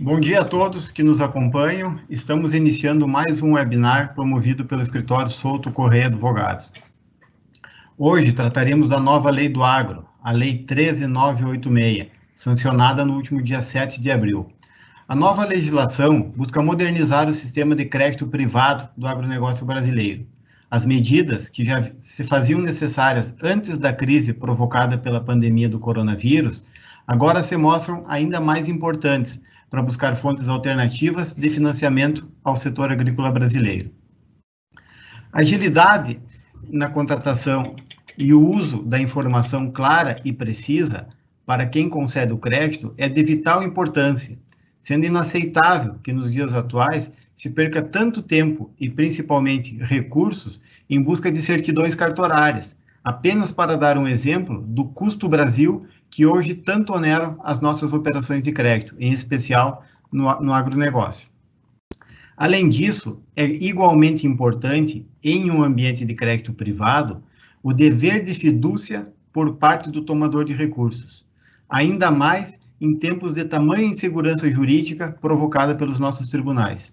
Bom dia a todos que nos acompanham. Estamos iniciando mais um webinar promovido pelo escritório Souto Correia Advogados. Hoje trataremos da nova Lei do Agro, a Lei 13.986, sancionada no último dia 7 de abril. A nova legislação busca modernizar o sistema de crédito privado do agronegócio brasileiro. As medidas que já se faziam necessárias antes da crise provocada pela pandemia do coronavírus, agora se mostram ainda mais importantes para buscar fontes alternativas de financiamento ao setor agrícola brasileiro. Agilidade na contratação e o uso da informação clara e precisa para quem concede o crédito é de vital importância, sendo inaceitável que nos dias atuais se perca tanto tempo e principalmente recursos em busca de certidões cartorárias, apenas para dar um exemplo do custo Brasil que hoje tanto oneram as nossas operações de crédito, em especial no agronegócio. Além disso, é igualmente importante, em um ambiente de crédito privado, o dever de fidúcia por parte do tomador de recursos, ainda mais em tempos de tamanha insegurança jurídica provocada pelos nossos tribunais.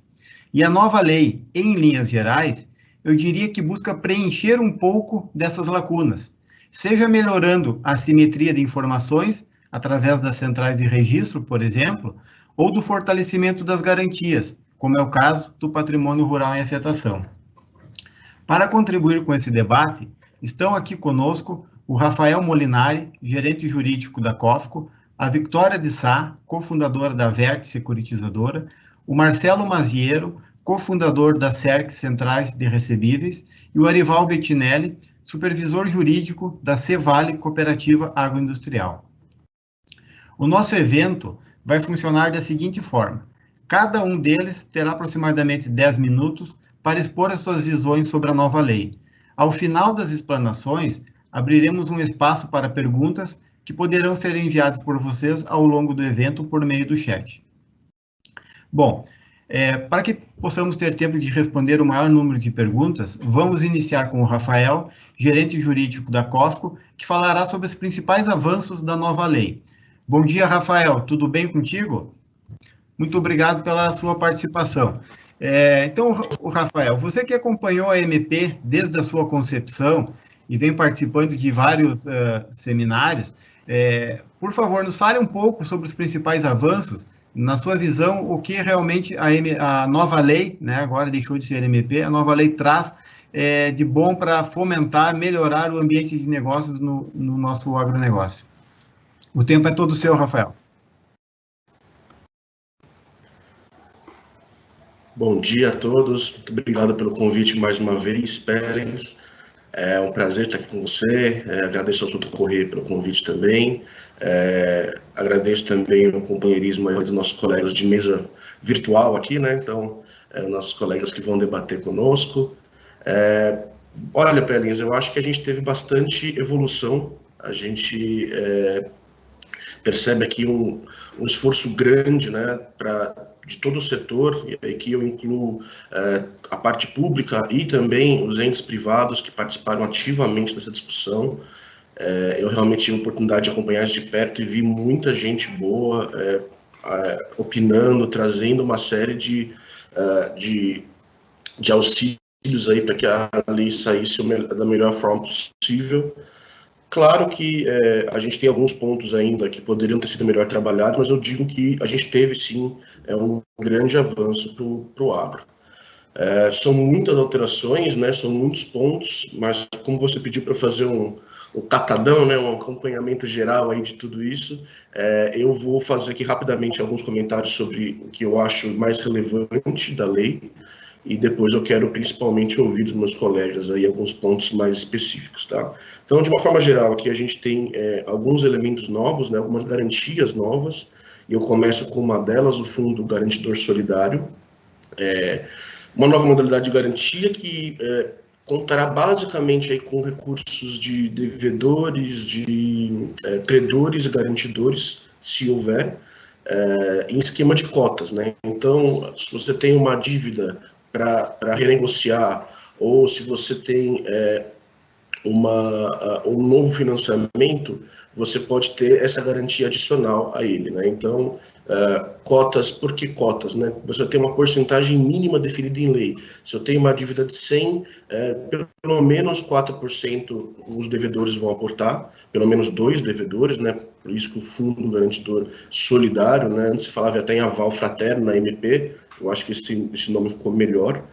E a nova lei, em linhas gerais, eu diria que busca preencher um pouco dessas lacunas, seja melhorando a simetria de informações, através das centrais de registro, por exemplo, ou do fortalecimento das garantias, como é o caso do patrimônio rural em afetação. Para contribuir com esse debate, estão aqui conosco o Rafael Molinari, gerente jurídico da COFCO, a Victoria de Sá, cofundadora da Verte Securitizadora, o Marcelo Maziero, cofundador da CERC Centrais de Recebíveis, e o Arival Bettinelli, supervisor jurídico da Cevale Cooperativa Agroindustrial. O nosso evento vai funcionar da seguinte forma: cada um deles terá aproximadamente 10 minutos para expor as suas visões sobre a nova lei. Ao final das explanações, abriremos um espaço para perguntas que poderão ser enviadas por vocês ao longo do evento por meio do chat. Bom, para que possamos ter tempo de responder o maior número de perguntas, vamos iniciar com o Rafael, gerente jurídico da COFCO, que falará sobre os principais avanços da nova lei. Bom dia, Rafael, tudo bem contigo? Muito obrigado pela sua participação. Então, Rafael, você que acompanhou a MP desde a sua concepção e vem participando de vários seminários, por favor, nos fale um pouco sobre os principais avanços. Na sua visão, o que realmente a nova lei, né, agora deixou de ser MP, a nova lei traz de bom para fomentar, melhorar o ambiente de negócios no nosso agronegócio. O tempo é todo seu, Rafael. Bom dia a todos, muito obrigado pelo convite mais uma vez, Perens. É um prazer estar aqui com você, agradeço ao Souto Correia pelo convite também, agradeço também o companheirismo dos nossos colegas de mesa virtual aqui, né? Então, nossos colegas que vão debater conosco. Olha, Perens, eu acho que a gente teve bastante evolução, a gente percebe aqui um esforço grande, né, de todo o setor, e aqui eu incluo a parte pública e também os entes privados que participaram ativamente dessa discussão. Eu realmente tive a oportunidade de acompanhar isso de perto e vi muita gente boa opinando, trazendo uma série de auxílios aí para que a lei saísse da melhor forma possível. Claro que a gente tem alguns pontos ainda que poderiam ter sido melhor trabalhados, mas eu digo que a gente teve, sim, um grande avanço para o agro. São muitas alterações, né, são muitos pontos, mas como você pediu para fazer um catadão, né, um acompanhamento geral aí de tudo isso, eu vou fazer aqui rapidamente alguns comentários sobre o que eu acho mais relevante da lei, e depois eu quero principalmente ouvir dos meus colegas aí alguns pontos mais específicos, tá? Então, de uma forma geral, aqui a gente tem alguns elementos novos, né, algumas garantias novas, e eu começo com uma delas, o Fundo Garantidor Solidário, uma nova modalidade de garantia que contará basicamente aí com recursos de devedores, de credores e garantidores, se houver, em esquema de cotas, né? Então, se você tem uma dívida para renegociar, ou se você tem um novo financiamento, você pode ter essa garantia adicional a ele, né? Então, Cotas, por que cotas, né? Você tem uma porcentagem mínima definida em lei. Se eu tenho uma dívida de 100, pelo menos 4% os devedores vão aportar, pelo menos 2 devedores, né? Por isso que o Fundo Garantidor Solidário, né? Antes se falava até em aval fraterno na MP, eu acho que esse nome ficou melhor.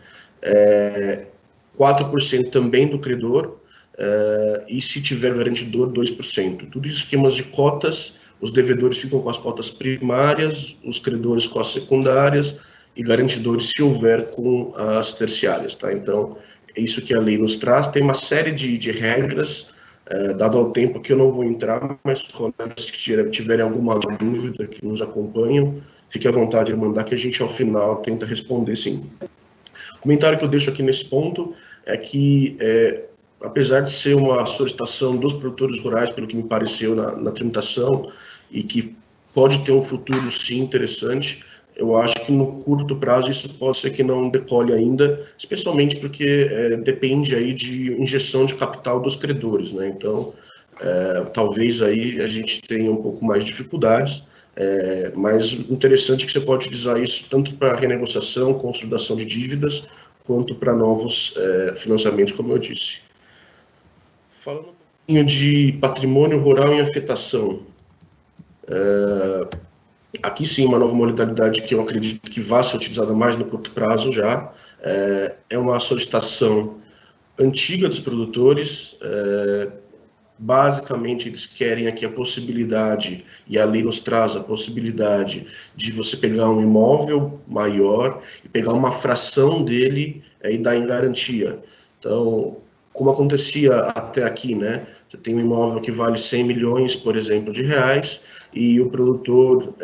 4% também do credor, e se tiver garantidor, 2%. Tudo isso esquemas de cotas. Os devedores ficam com as cotas primárias, os credores com as secundárias e garantidores, se houver, com as terciárias. Tá? Então, é isso que a lei nos traz. Tem uma série de regras, dado ao tempo que eu não vou entrar, mas os colegas que tiverem alguma dúvida, que nos acompanham, fique à vontade de mandar, que a gente, ao final, tenta responder, sim. O comentário que eu deixo aqui nesse ponto é que, apesar de ser uma solicitação dos produtores rurais, pelo que me pareceu na tramitação, e que pode ter um futuro, sim, interessante, eu acho que no curto prazo isso pode ser que não decole ainda, especialmente porque depende aí de injeção de capital dos credores, né? Então, talvez aí a gente tenha um pouco mais de dificuldades, mas interessante é que você pode utilizar isso tanto para renegociação, consolidação de dívidas, quanto para novos financiamentos, como eu disse. Falando um pouquinho de patrimônio rural em afetação, aqui sim uma nova modalidade que eu acredito que vai ser utilizada mais no curto prazo já, é uma solicitação antiga dos produtores. Basicamente, eles querem aqui a possibilidade, e a lei nos traz a possibilidade de você pegar um imóvel maior e pegar uma fração dele e dar em garantia. Então, como acontecia até aqui, né? Você tem um imóvel que vale 100 milhões, por exemplo, de reais, e o produtor,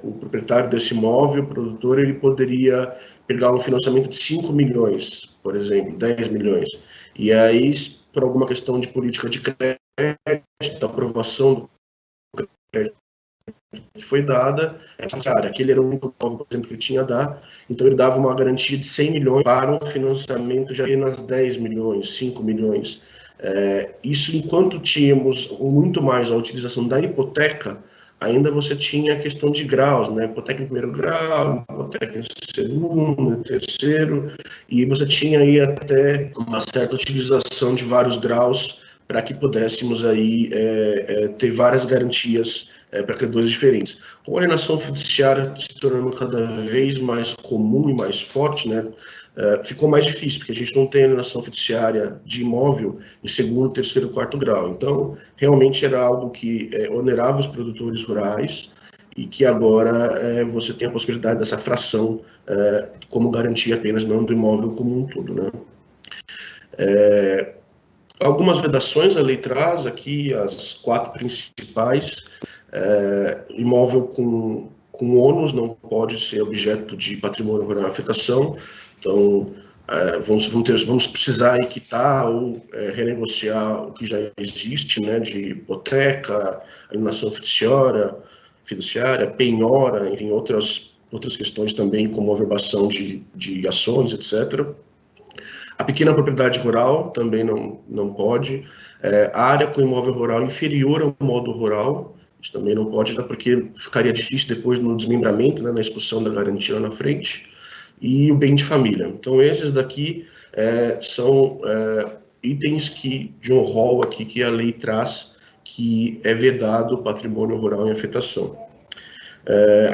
o proprietário desse imóvel, o produtor, ele poderia pegar um financiamento de 5 milhões, por exemplo, 10 milhões. E aí, por alguma questão de política de crédito, a aprovação do crédito que foi dada, cara, aquele era o único imóvel, por exemplo, que ele tinha a dar, então ele dava uma garantia de 100 milhões para um financiamento de apenas 10 milhões, 5 milhões. Isso enquanto tínhamos muito mais a utilização da hipoteca, ainda você tinha a questão de graus, né? Hipoteca em primeiro grau, hipoteca em segundo, terceiro, e você tinha aí até uma certa utilização de vários graus para que pudéssemos aí ter várias garantias para credores diferentes. Com a alienação fiduciária se tornando cada vez mais comum e mais forte, né? Ficou mais difícil, porque a gente não tem alienação fiduciária de imóvel em segundo, terceiro, quarto grau. Então, realmente era algo que onerava os produtores rurais e que agora você tem a possibilidade dessa fração como garantia apenas, não do imóvel como um todo, né? Algumas vedações a lei traz aqui, as 4 principais. Imóvel com ônus não pode ser objeto de patrimônio rural em afetação. Então, vamos precisar quitar ou renegociar o que já existe, né, de hipoteca, alienação fiduciária, penhora, enfim, outras questões também, como averbação de ações, etc. A pequena propriedade rural também não pode. A área com imóvel rural inferior ao modo rural, isso também não pode, porque ficaria difícil depois no desmembramento, né, na expulsão da garantia lá na frente. E o bem de família. Então, esses daqui são itens de um rol aqui que a lei traz, que é vedado o patrimônio rural em afetação.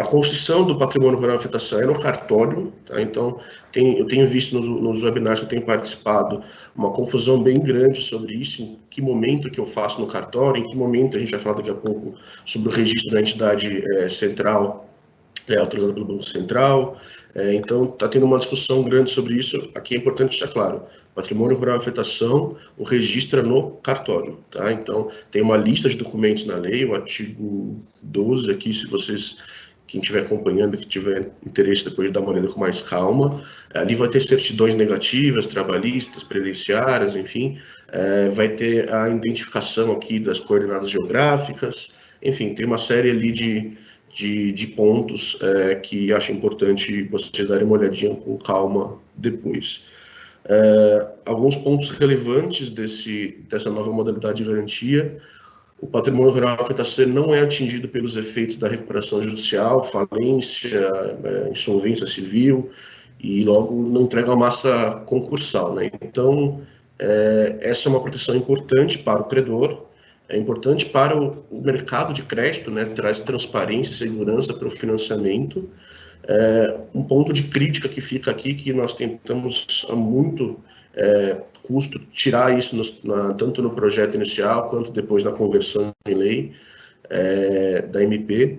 A construção do patrimônio rural em afetação é no cartório, tá? Então, eu tenho visto nos webinars que eu tenho participado uma confusão bem grande sobre isso, em que momento que eu faço no cartório, em que momento, a gente vai falar daqui a pouco sobre o registro da entidade central, autorizada pelo Banco Central. Então, está tendo uma discussão grande sobre isso. Aqui é importante deixar claro, patrimônio rural em afetação, o registro é no cartório, tá? Então, tem uma lista de documentos na lei, o artigo 12 aqui, se vocês, quem estiver acompanhando, que tiver interesse depois de dar uma olhada com mais calma, ali vai ter certidões negativas, trabalhistas, previdenciárias, enfim, vai ter a identificação aqui das coordenadas geográficas, enfim, tem uma série ali de pontos que acho importante vocês darem uma olhadinha com calma depois. Alguns pontos relevantes dessa nova modalidade de garantia. o patrimônio rural afetação não é atingido pelos efeitos da recuperação judicial, falência, insolvência civil, e logo não entrega a massa concursal, né? Então, essa é uma proteção importante para o credor, é importante para o mercado de crédito, né? Traz transparência e segurança para o financiamento. Um ponto de crítica que fica aqui, que nós tentamos a muito custo tirar isso tanto no projeto inicial quanto depois na conversão em lei da MP,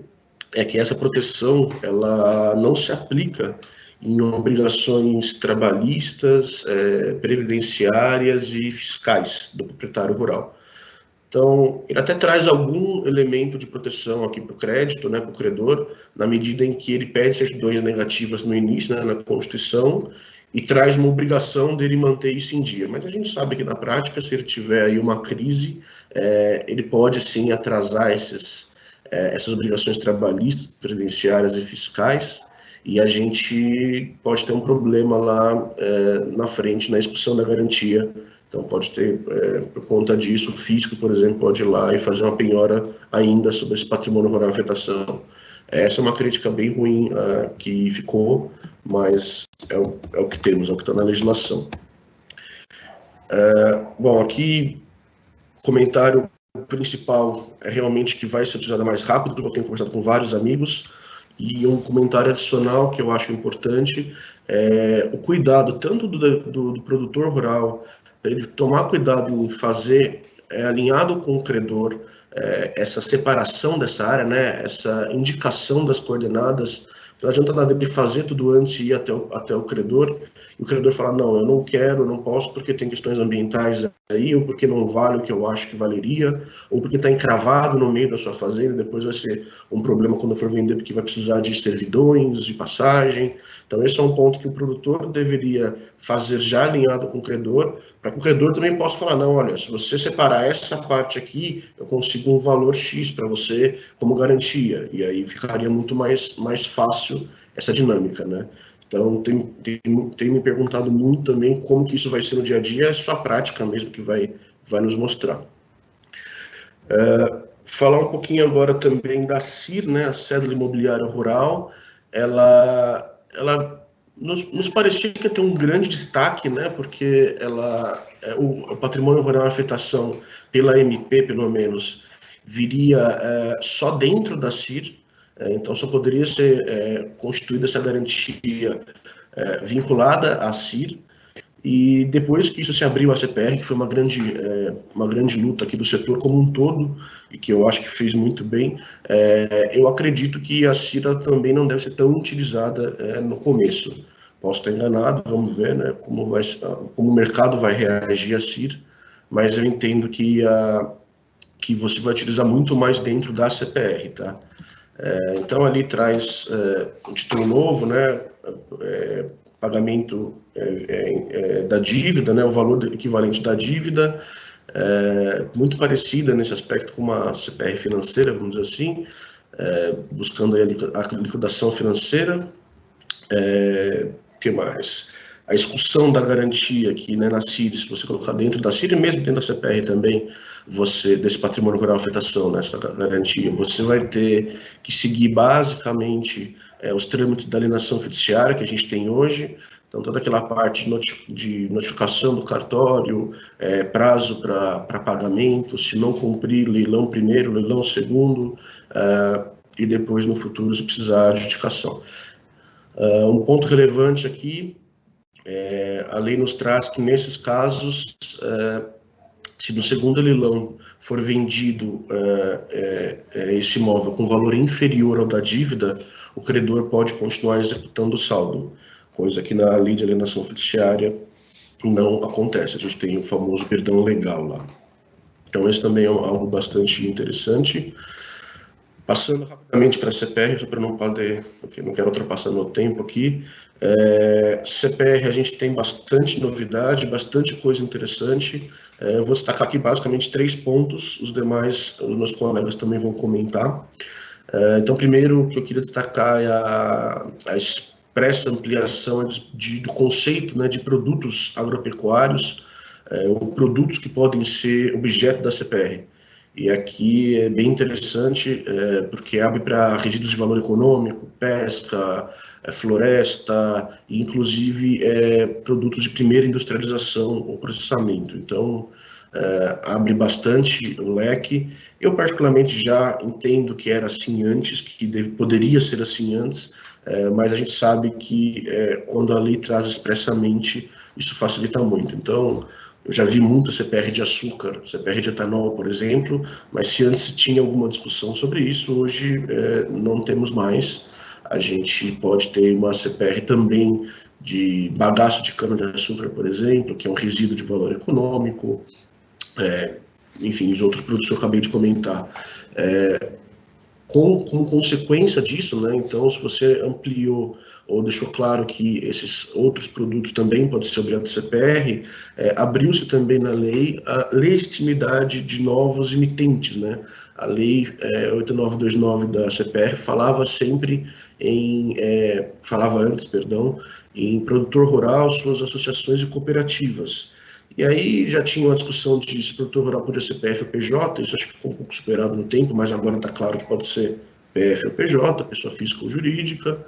é que essa proteção ela não se aplica em obrigações trabalhistas, previdenciárias e fiscais do proprietário rural. Então, ele até traz algum elemento de proteção aqui para o crédito, né, para o credor, na medida em que ele pede certidões negativas no início, né, na Constituição, e traz uma obrigação dele manter isso em dia. Mas a gente sabe que, na prática, se ele tiver aí uma crise, ele pode, sim, atrasar essas obrigações trabalhistas, previdenciárias e fiscais, e a gente pode ter um problema lá na frente, na expulsão da garantia. Então, pode ter, por conta disso, o fisco, por exemplo, pode ir lá e fazer uma penhora ainda sobre esse patrimônio rural em afetação. Essa é uma crítica bem ruim que ficou, mas é o que temos, é o que está na legislação. Bom, aqui, comentário principal é realmente que vai ser utilizada mais rápido, porque eu tenho conversado com vários amigos, e um comentário adicional que eu acho importante é o cuidado tanto do produtor rural, ele tomar cuidado em fazer, alinhado com o credor, essa separação dessa área, né, essa indicação das coordenadas. Não adianta nada ele fazer tudo antes e ir até o credor, e o credor falar, não, eu não quero, não posso, porque tem questões ambientais aí, ou porque não vale o que eu acho que valeria, ou porque está encravado no meio da sua fazenda, depois vai ser um problema quando for vender, porque vai precisar de servidões, de passagem. Então, esse é um ponto que o produtor deveria fazer já alinhado com o credor, para que o credor também possa falar, não, olha, se você separar essa parte aqui, eu consigo um valor X para você como garantia, e aí ficaria muito mais fácil essa dinâmica, né? Então, tem me perguntado muito também como que isso vai ser no dia a dia, é só a prática mesmo que vai nos mostrar. Falar um pouquinho agora também da CIR, né, a Cédula Imobiliária Rural, ela nos parecia que ia ter um grande destaque, né, porque o patrimônio rural em afetação, pela MP, pelo menos, viria só dentro da CIR, então só poderia ser constituída essa garantia vinculada à CIR, e depois que isso se abriu à CPR, que foi uma grande luta aqui do setor como um todo, e que eu acho que fez muito bem, eu acredito que a CIR também não deve ser tão utilizada no começo. Posso estar enganado, vamos ver, né, como o mercado vai reagir à CIR, mas eu entendo que você vai utilizar muito mais dentro da CPR, tá? Então, ali traz um título novo, né, pagamento da dívida, né, o valor equivalente da dívida, muito parecida nesse aspecto com uma CPR financeira, vamos dizer assim, buscando aí a liquidação financeira. Que mais? A execução da garantia aqui, né, na CIR, se você colocar dentro da CIR, e mesmo dentro da CPR também, desse patrimônio rural afetação, nessa garantia, você vai ter que seguir basicamente os trâmites da alienação fiduciária que a gente tem hoje. Então, toda aquela parte de notificação do cartório, prazo para pagamento, se não cumprir, leilão primeiro, leilão segundo, e depois, no futuro, se precisar, adjudicação. Um ponto relevante aqui, a lei nos traz que, nesses casos, se no segundo leilão for vendido esse imóvel com valor inferior ao da dívida, o credor pode continuar executando o saldo, coisa que na lei de alienação fiduciária não acontece. A gente tem o famoso perdão legal lá. Então, esse também é algo bastante interessante. Passando rapidamente para a CPR, só para não poder, porque não quero ultrapassar meu tempo aqui. CPR, a gente tem bastante novidade, bastante coisa interessante. Eu vou destacar aqui basicamente 3 pontos, os demais, os meus colegas também vão comentar. Então, primeiro, o que eu queria destacar é a expressa ampliação do conceito, né, de produtos agropecuários, ou produtos que podem ser objeto da CPR. E aqui é bem interessante, porque abre para resíduos de valor econômico, pesca, floresta, e inclusive produtos de primeira industrialização ou processamento. Então, abre bastante o leque. Eu, particularmente, já entendo que era assim antes, que poderia ser assim antes, mas a gente sabe que quando a lei traz expressamente, isso facilita muito. Então, eu já vi muito CPR de açúcar, CPR de etanol, por exemplo, mas se antes tinha alguma discussão sobre isso, hoje não temos mais. A gente pode ter uma CPR também de bagaço de cana-de-açúcar, por exemplo, que é um resíduo de valor econômico, enfim, os outros produtos que eu acabei de comentar. Com consequência disso, né, então, se você ampliou ou deixou claro que esses outros produtos também podem ser objeto de CPR, abriu-se também na lei a legitimidade de novos emitentes, né? A lei 8929 da CPR falava sempre falava antes, perdão, em produtor rural, suas associações e cooperativas. E aí já tinha uma discussão de se produtor rural podia ser PF ou PJ, isso acho que ficou um pouco superado no tempo, mas agora está claro que pode ser PF ou PJ, pessoa física ou jurídica,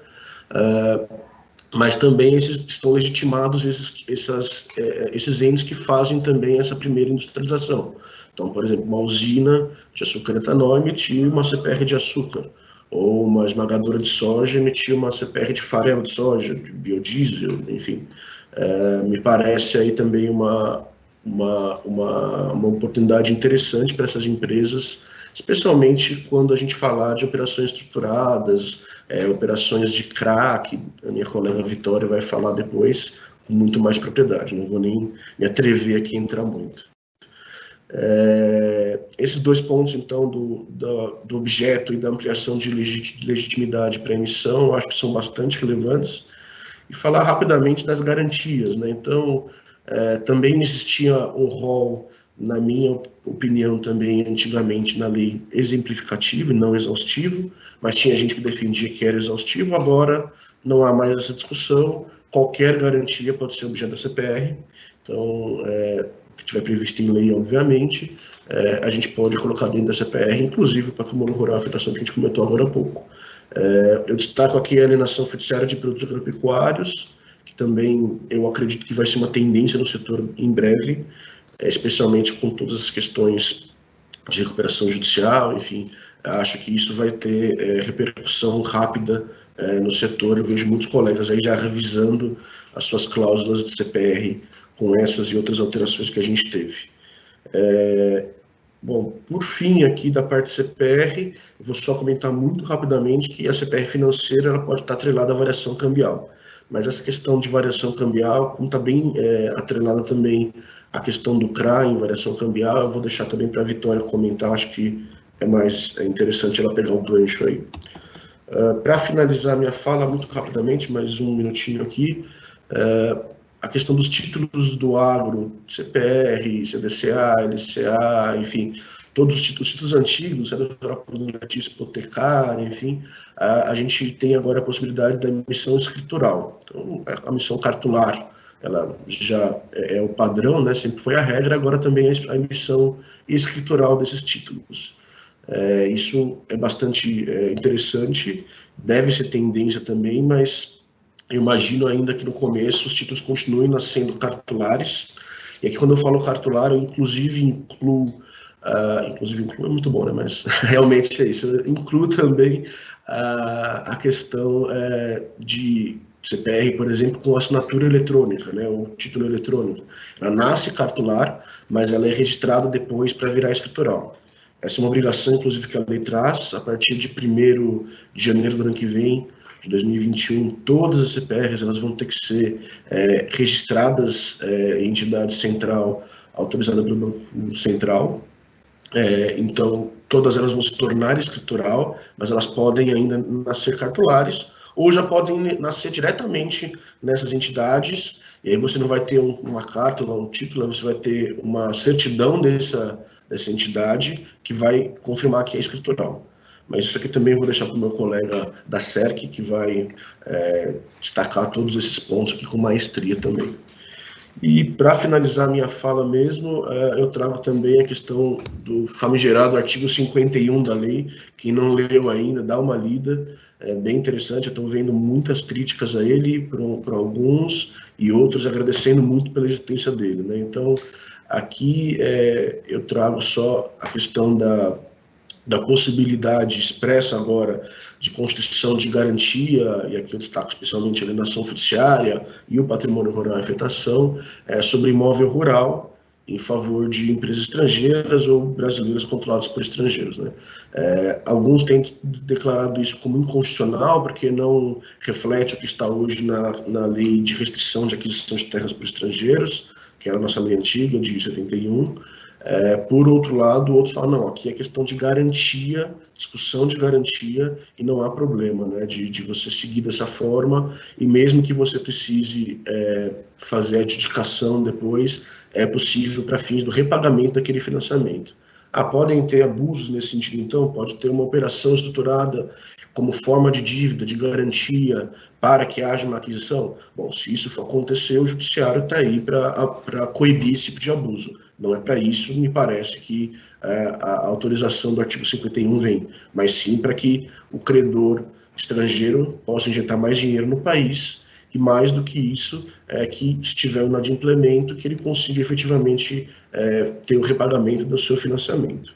mas também estão legitimados esses entes que fazem também essa primeira industrialização. Então, por exemplo, uma usina de açúcar e etanol emitiu uma CPR de açúcar, ou uma esmagadora de soja emitiu uma CPR de farelo de soja, de biodiesel, enfim. Me parece aí também uma oportunidade interessante para essas empresas, especialmente quando a gente falar de operações estruturadas, operações de crack, a minha colega Vitória vai falar depois com muito mais propriedade, não vou nem me atrever aqui a entrar muito. Esses dois pontos, então, do objeto e da ampliação de legitimidade para emissão, eu acho que são bastante relevantes. E falar rapidamente das garantias, né? Então, também existia um rol, na minha opinião, também antigamente na lei exemplificativo e não exaustivo, mas tinha gente que defendia que era exaustivo, agora não há mais essa discussão, qualquer garantia pode ser objeto da CPR, então, o que tiver previsto em lei, obviamente, a gente pode colocar dentro da CPR, inclusive o patrimônio rural, a afetação que a gente comentou agora há pouco. Eu destaco aqui a alienação fiduciária de produtos agropecuários, que também eu acredito que vai ser uma tendência no setor em breve, especialmente com todas as questões de recuperação judicial, enfim, acho que isso vai ter repercussão rápida no setor. Eu vejo muitos colegas aí já revisando as suas cláusulas de CPR com essas e outras alterações que a gente teve. Bom, por fim, aqui da parte CPR, eu vou só comentar muito rapidamente que a CPR financeira ela pode estar atrelada à variação cambial. Mas essa questão de variação cambial, como está bem atrelada também à questão do CRA em variação cambial, eu vou deixar também para a Vitória comentar, acho que é mais interessante ela pegar o gancho aí. Para finalizar minha fala, muito rapidamente, mais um minutinho aqui, a questão dos títulos do agro, CPR, CDCA, LCA, enfim, todos os títulos antigos, notícia hipotecária, enfim, a gente tem agora a possibilidade da emissão escritural. Então, a emissão cartular, ela já é o padrão, né, sempre foi a regra, agora também a emissão escritural desses títulos. Isso é bastante interessante, deve ser tendência também, mas eu imagino ainda que no começo os títulos continuem sendo cartulares, e aqui quando eu falo cartular, eu inclusive incluo é muito bom, né? Mas realmente é isso, eu incluo também a questão de CPR, por exemplo, com assinatura eletrônica, né? O título eletrônico. Ela nasce cartular, mas ela é registrada depois para virar escritural. Essa é uma obrigação, inclusive, que a lei traz, a partir de 1º de janeiro do ano que vem, de 2021, todas as CPRs elas vão ter que ser registradas em entidade central autorizada pelo Banco Central. Então, todas elas vão se tornar escritural, mas elas podem ainda nascer cartulares, ou já podem nascer diretamente nessas entidades, e aí você não vai ter uma carta, um título, você vai ter uma certidão dessa entidade que vai confirmar que é escritural. Mas isso aqui também eu vou deixar para o meu colega da SERC, que vai destacar todos esses pontos aqui com maestria também. E para finalizar minha fala mesmo, eu trago também a questão do famigerado artigo 51 da lei. Quem não leu ainda, dá uma lida, é bem interessante. Eu estou vendo muitas críticas a ele por alguns e outros agradecendo muito pela existência dele, né? Então, aqui eu trago só a questão da possibilidade expressa agora de constituição de garantia, e aqui eu destaco especialmente a alienação fiduciária e o patrimônio rural em afetação, sobre imóvel rural em favor de empresas estrangeiras ou brasileiras controladas por estrangeiros, né? Alguns têm declarado isso como inconstitucional, porque não reflete o que está hoje na lei de restrição de aquisição de terras por estrangeiros, que era a nossa lei antiga, de 71. Por outro lado, outros falam, não, aqui é questão de garantia, discussão de garantia, e não há problema, né, de você seguir dessa forma, e mesmo que você precise fazer a adjudicação depois, é possível para fins do repagamento daquele financiamento. Podem ter abusos nesse sentido, então, pode ter uma operação estruturada como forma de dívida, de garantia, para que haja uma aquisição. Bom, se isso for acontecer, o judiciário está aí para coibir esse tipo de abuso. Não é para isso, me parece, que a autorização do artigo 51 vem, mas sim para que o credor estrangeiro possa injetar mais dinheiro no país, e mais do que isso, que se tiver um inadimplemento, que ele consiga efetivamente ter o repagamento do seu financiamento.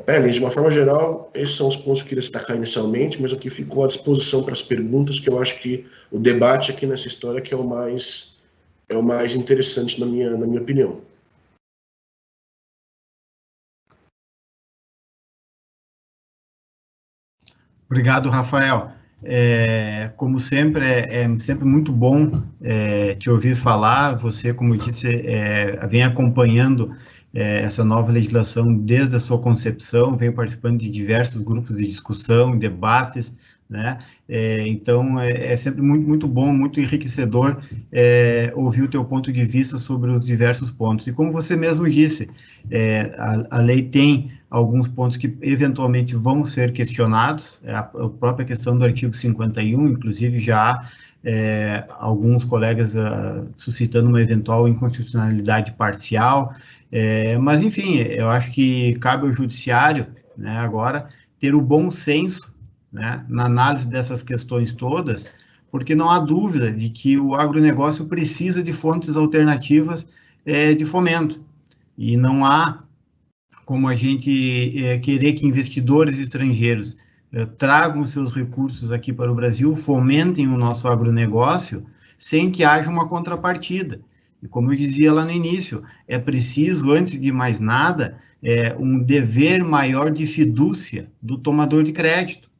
Pelen, de uma forma geral, esses são os pontos que eu queria destacar inicialmente, mas aqui ficou à disposição para as perguntas, que eu acho que o debate aqui nessa história que é o mais interessante na minha opinião. Obrigado, Rafael. Como sempre, é sempre muito bom te ouvir falar. Você, como disse, vem acompanhando essa nova legislação desde a sua concepção, vem participando de diversos grupos de discussão, debates, né? Então, é sempre muito, muito bom, muito enriquecedor ouvir o teu ponto de vista sobre os diversos pontos. E como você mesmo disse, a lei tem alguns pontos que eventualmente vão ser questionados, a própria questão do artigo 51, inclusive já há alguns colegas suscitando uma eventual inconstitucionalidade parcial, mas enfim, eu acho que cabe ao judiciário, né, agora, ter o bom senso, né, na análise dessas questões todas, porque não há dúvida de que o agronegócio precisa de fontes alternativas de fomento, e não há como a gente querer que investidores estrangeiros tragam seus recursos aqui para o Brasil, fomentem o nosso agronegócio, sem que haja uma contrapartida. E como eu dizia lá no início, é preciso, antes de mais nada, um dever maior de fidúcia do tomador de crédito.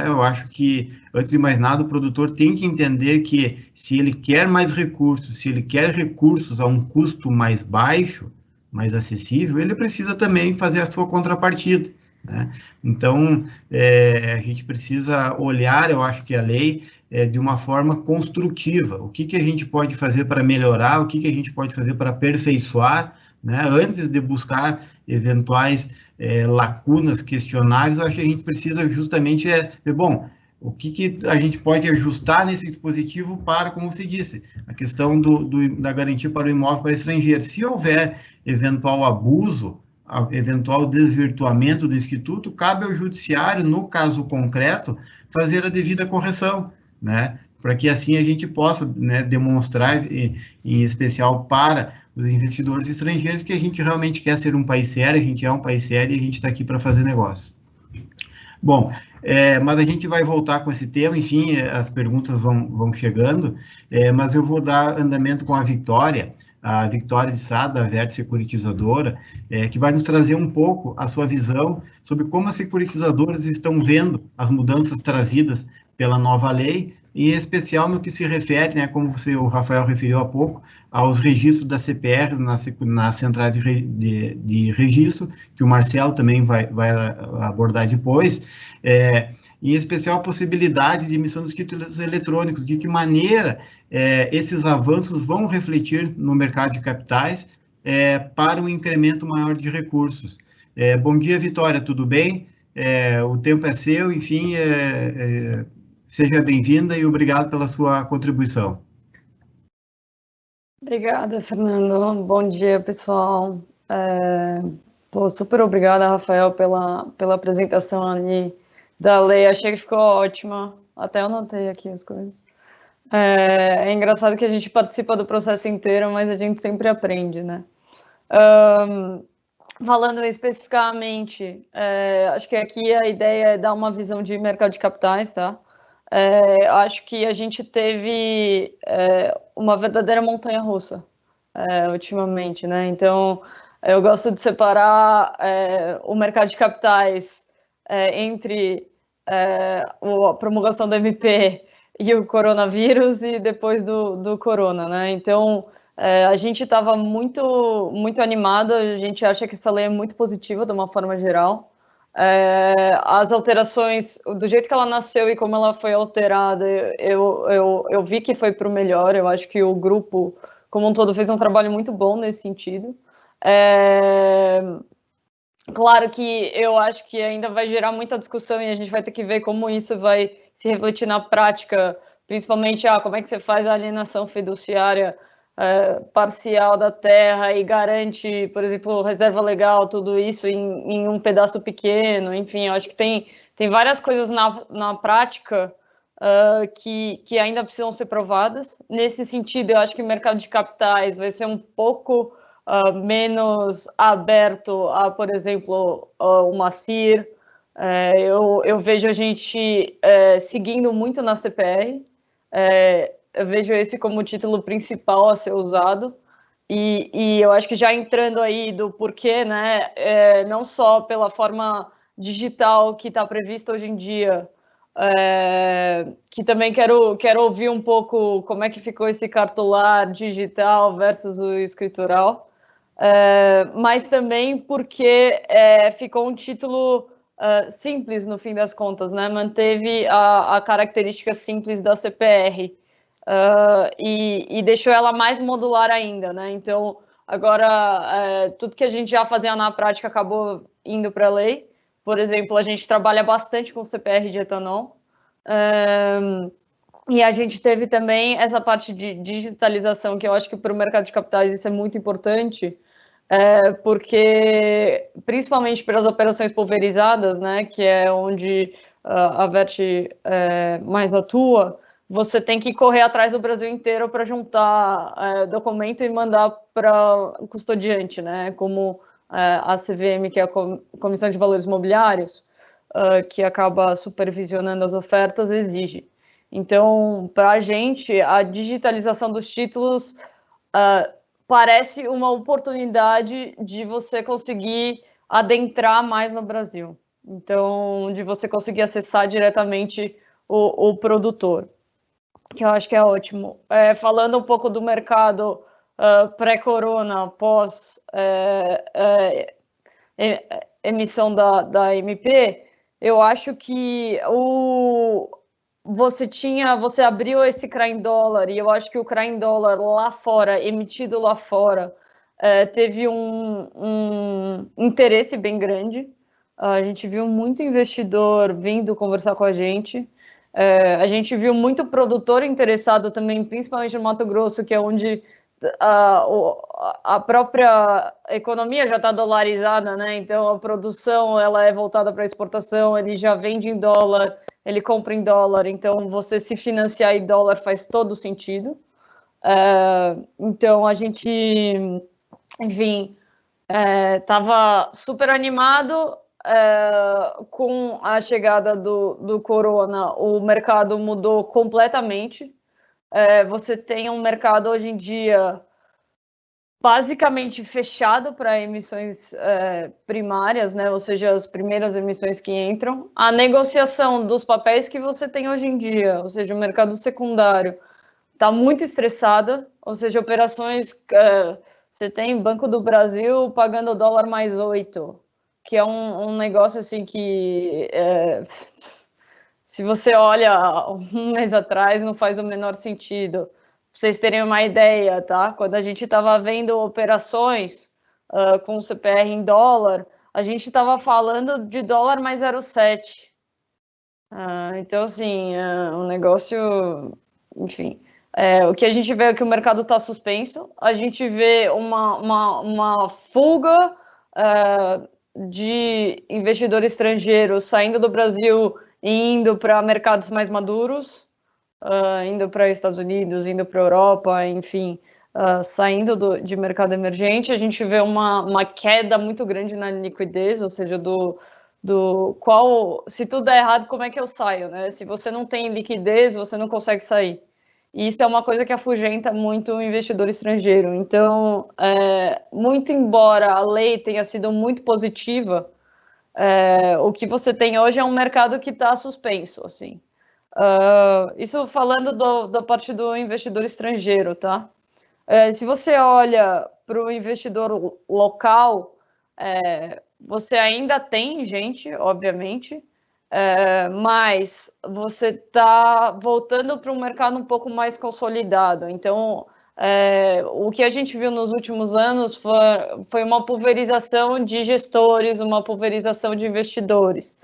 Eu acho que, antes de mais nada, o produtor tem que entender que, se ele quer mais recursos, se ele quer recursos a um custo mais baixo, mais acessível, ele precisa também fazer a sua contrapartida, né? Então, a gente precisa olhar, eu acho que a lei, de uma forma construtiva. O que a gente pode fazer para melhorar, o que a gente pode fazer para aperfeiçoar, né? Antes de buscar eventuais lacunas questionáveis, eu acho que a gente precisa justamente ver, bom, o que a gente pode ajustar nesse dispositivo para, como você disse, a questão da garantia para o imóvel para estrangeiro. Se houver eventual abuso, eventual desvirtuamento do Instituto, cabe ao judiciário, no caso concreto, fazer a devida correção, né? Para que assim a gente possa, né, demonstrar, em especial para os investidores estrangeiros, que a gente realmente quer ser um país sério, a gente é um país sério e a gente está aqui para fazer negócio. Bom, mas a gente vai voltar com esse tema, enfim, as perguntas vão chegando, mas eu vou dar andamento com a Victoria de Sá, da Verde Securitizadora, que vai nos trazer um pouco a sua visão sobre como as securitizadoras estão vendo as mudanças trazidas pela nova lei, em especial no que se refere, né, como o Rafael referiu há pouco, aos registros das CPRs nas centrais de registro, que o Marcelo também vai abordar depois, em especial a possibilidade de emissão dos títulos eletrônicos, de que maneira esses avanços vão refletir no mercado de capitais para um incremento maior de recursos. Bom dia, Vitória, tudo bem? O tempo é seu, enfim, seja bem-vinda e obrigado pela sua contribuição. Obrigada, Fernando. Bom dia, pessoal. Super obrigada, Rafael, pela apresentação ali da lei. Achei que ficou ótima. Até anotei aqui as coisas. É engraçado que a gente participa do processo inteiro, mas a gente sempre aprende, né? Falando especificamente, acho que aqui a ideia é dar uma visão de mercado de capitais, tá? Acho que a gente teve uma verdadeira montanha-russa ultimamente, né? Então, eu gosto de separar o mercado de capitais entre a promulgação do MP e o coronavírus e depois do corona, né? Então, a gente estava muito animado, a gente acha que essa lei é muito positiva de uma forma geral. As alterações, do jeito que ela nasceu e como ela foi alterada, eu vi que foi para o melhor. Eu acho que o grupo, como um todo, fez um trabalho muito bom nesse sentido. Claro que eu acho que ainda vai gerar muita discussão e a gente vai ter que ver como isso vai se refletir na prática, principalmente como é que você faz a alienação fiduciária parcial da terra e garante, por exemplo, reserva legal, tudo isso em um pedaço pequeno. Enfim, eu acho que tem várias coisas na prática que ainda precisam ser provadas. Nesse sentido, eu acho que o mercado de capitais vai ser um pouco menos aberto a, por exemplo, uma CIR. Eu vejo a gente seguindo muito na CPR. Eu vejo esse como o título principal a ser usado. E eu acho que já entrando aí do porquê, né, não só pela forma digital que está prevista hoje em dia, que também quero ouvir um pouco como é que ficou esse cartolar digital versus o escritural, mas também porque ficou um título simples no fim das contas, né? Manteve a característica simples da CPR e deixou ela mais modular ainda, né? Então, agora, tudo que a gente já fazia na prática acabou indo para a lei. Por exemplo, a gente trabalha bastante com CPR de etanol. E a gente teve também essa parte de digitalização, que eu acho que para o mercado de capitais isso é muito importante, porque, principalmente pelas operações pulverizadas, né, que é onde a Vert mais atua, você tem que correr atrás do Brasil inteiro para juntar documento e mandar para o custodiante, né, como a CVM, que é a Comissão de Valores Mobiliários, que acaba supervisionando as ofertas, exige. Então, para a gente, a digitalização dos títulos parece uma oportunidade de você conseguir adentrar mais no Brasil. Então, de você conseguir acessar diretamente o produtor, que eu acho que é ótimo. Falando um pouco do mercado pré-corona, pós emissão da MP, eu acho que você abriu esse CRA em dólar, e eu acho que o CRA em dólar lá fora, emitido lá fora, teve um interesse bem grande. A gente viu muito investidor vindo conversar com a gente. A gente viu muito produtor interessado também, principalmente no Mato Grosso, que é onde a própria economia já está dolarizada, né? Então a produção ela é voltada para exportação, ele já vende em dólar, ele compra em dólar, então você se financiar em dólar faz todo sentido. Então a gente, enfim, estava super animado. Com a chegada do corona, o mercado mudou completamente. Você tem um mercado hoje em dia basicamente fechado para emissões primárias, né? Ou seja, as primeiras emissões que entram. A negociação dos papéis que você tem hoje em dia, ou seja, o mercado secundário, está muito estressada, ou seja, operações... você tem Banco do Brasil pagando dólar mais 8, que é um negócio assim que... se você olha um mês atrás, não faz o menor sentido. Pra vocês terem uma ideia, tá? Quando a gente estava vendo operações com o CPR em dólar, a gente estava falando de dólar mais 0,7. Então, assim, um negócio... Enfim, O que a gente vê é que o mercado está suspenso, a gente vê uma fuga de investidor estrangeiro saindo do Brasil e indo para mercados mais maduros, indo para Estados Unidos, indo para a Europa, enfim, saindo de mercado emergente. A gente vê uma queda muito grande na liquidez, ou seja, se tudo der errado, como é que eu saio, né? Se você não tem liquidez, você não consegue sair. E isso é uma coisa que afugenta muito o investidor estrangeiro. Então, muito embora a lei tenha sido muito positiva, o que você tem hoje é um mercado que está suspenso, assim. Isso falando da parte do investidor estrangeiro, tá? Se você olha para o investidor local, você ainda tem gente, obviamente, mas você está voltando para um mercado um pouco mais consolidado. Então, o que a gente viu nos últimos anos foi uma pulverização de gestores, uma pulverização de investidores.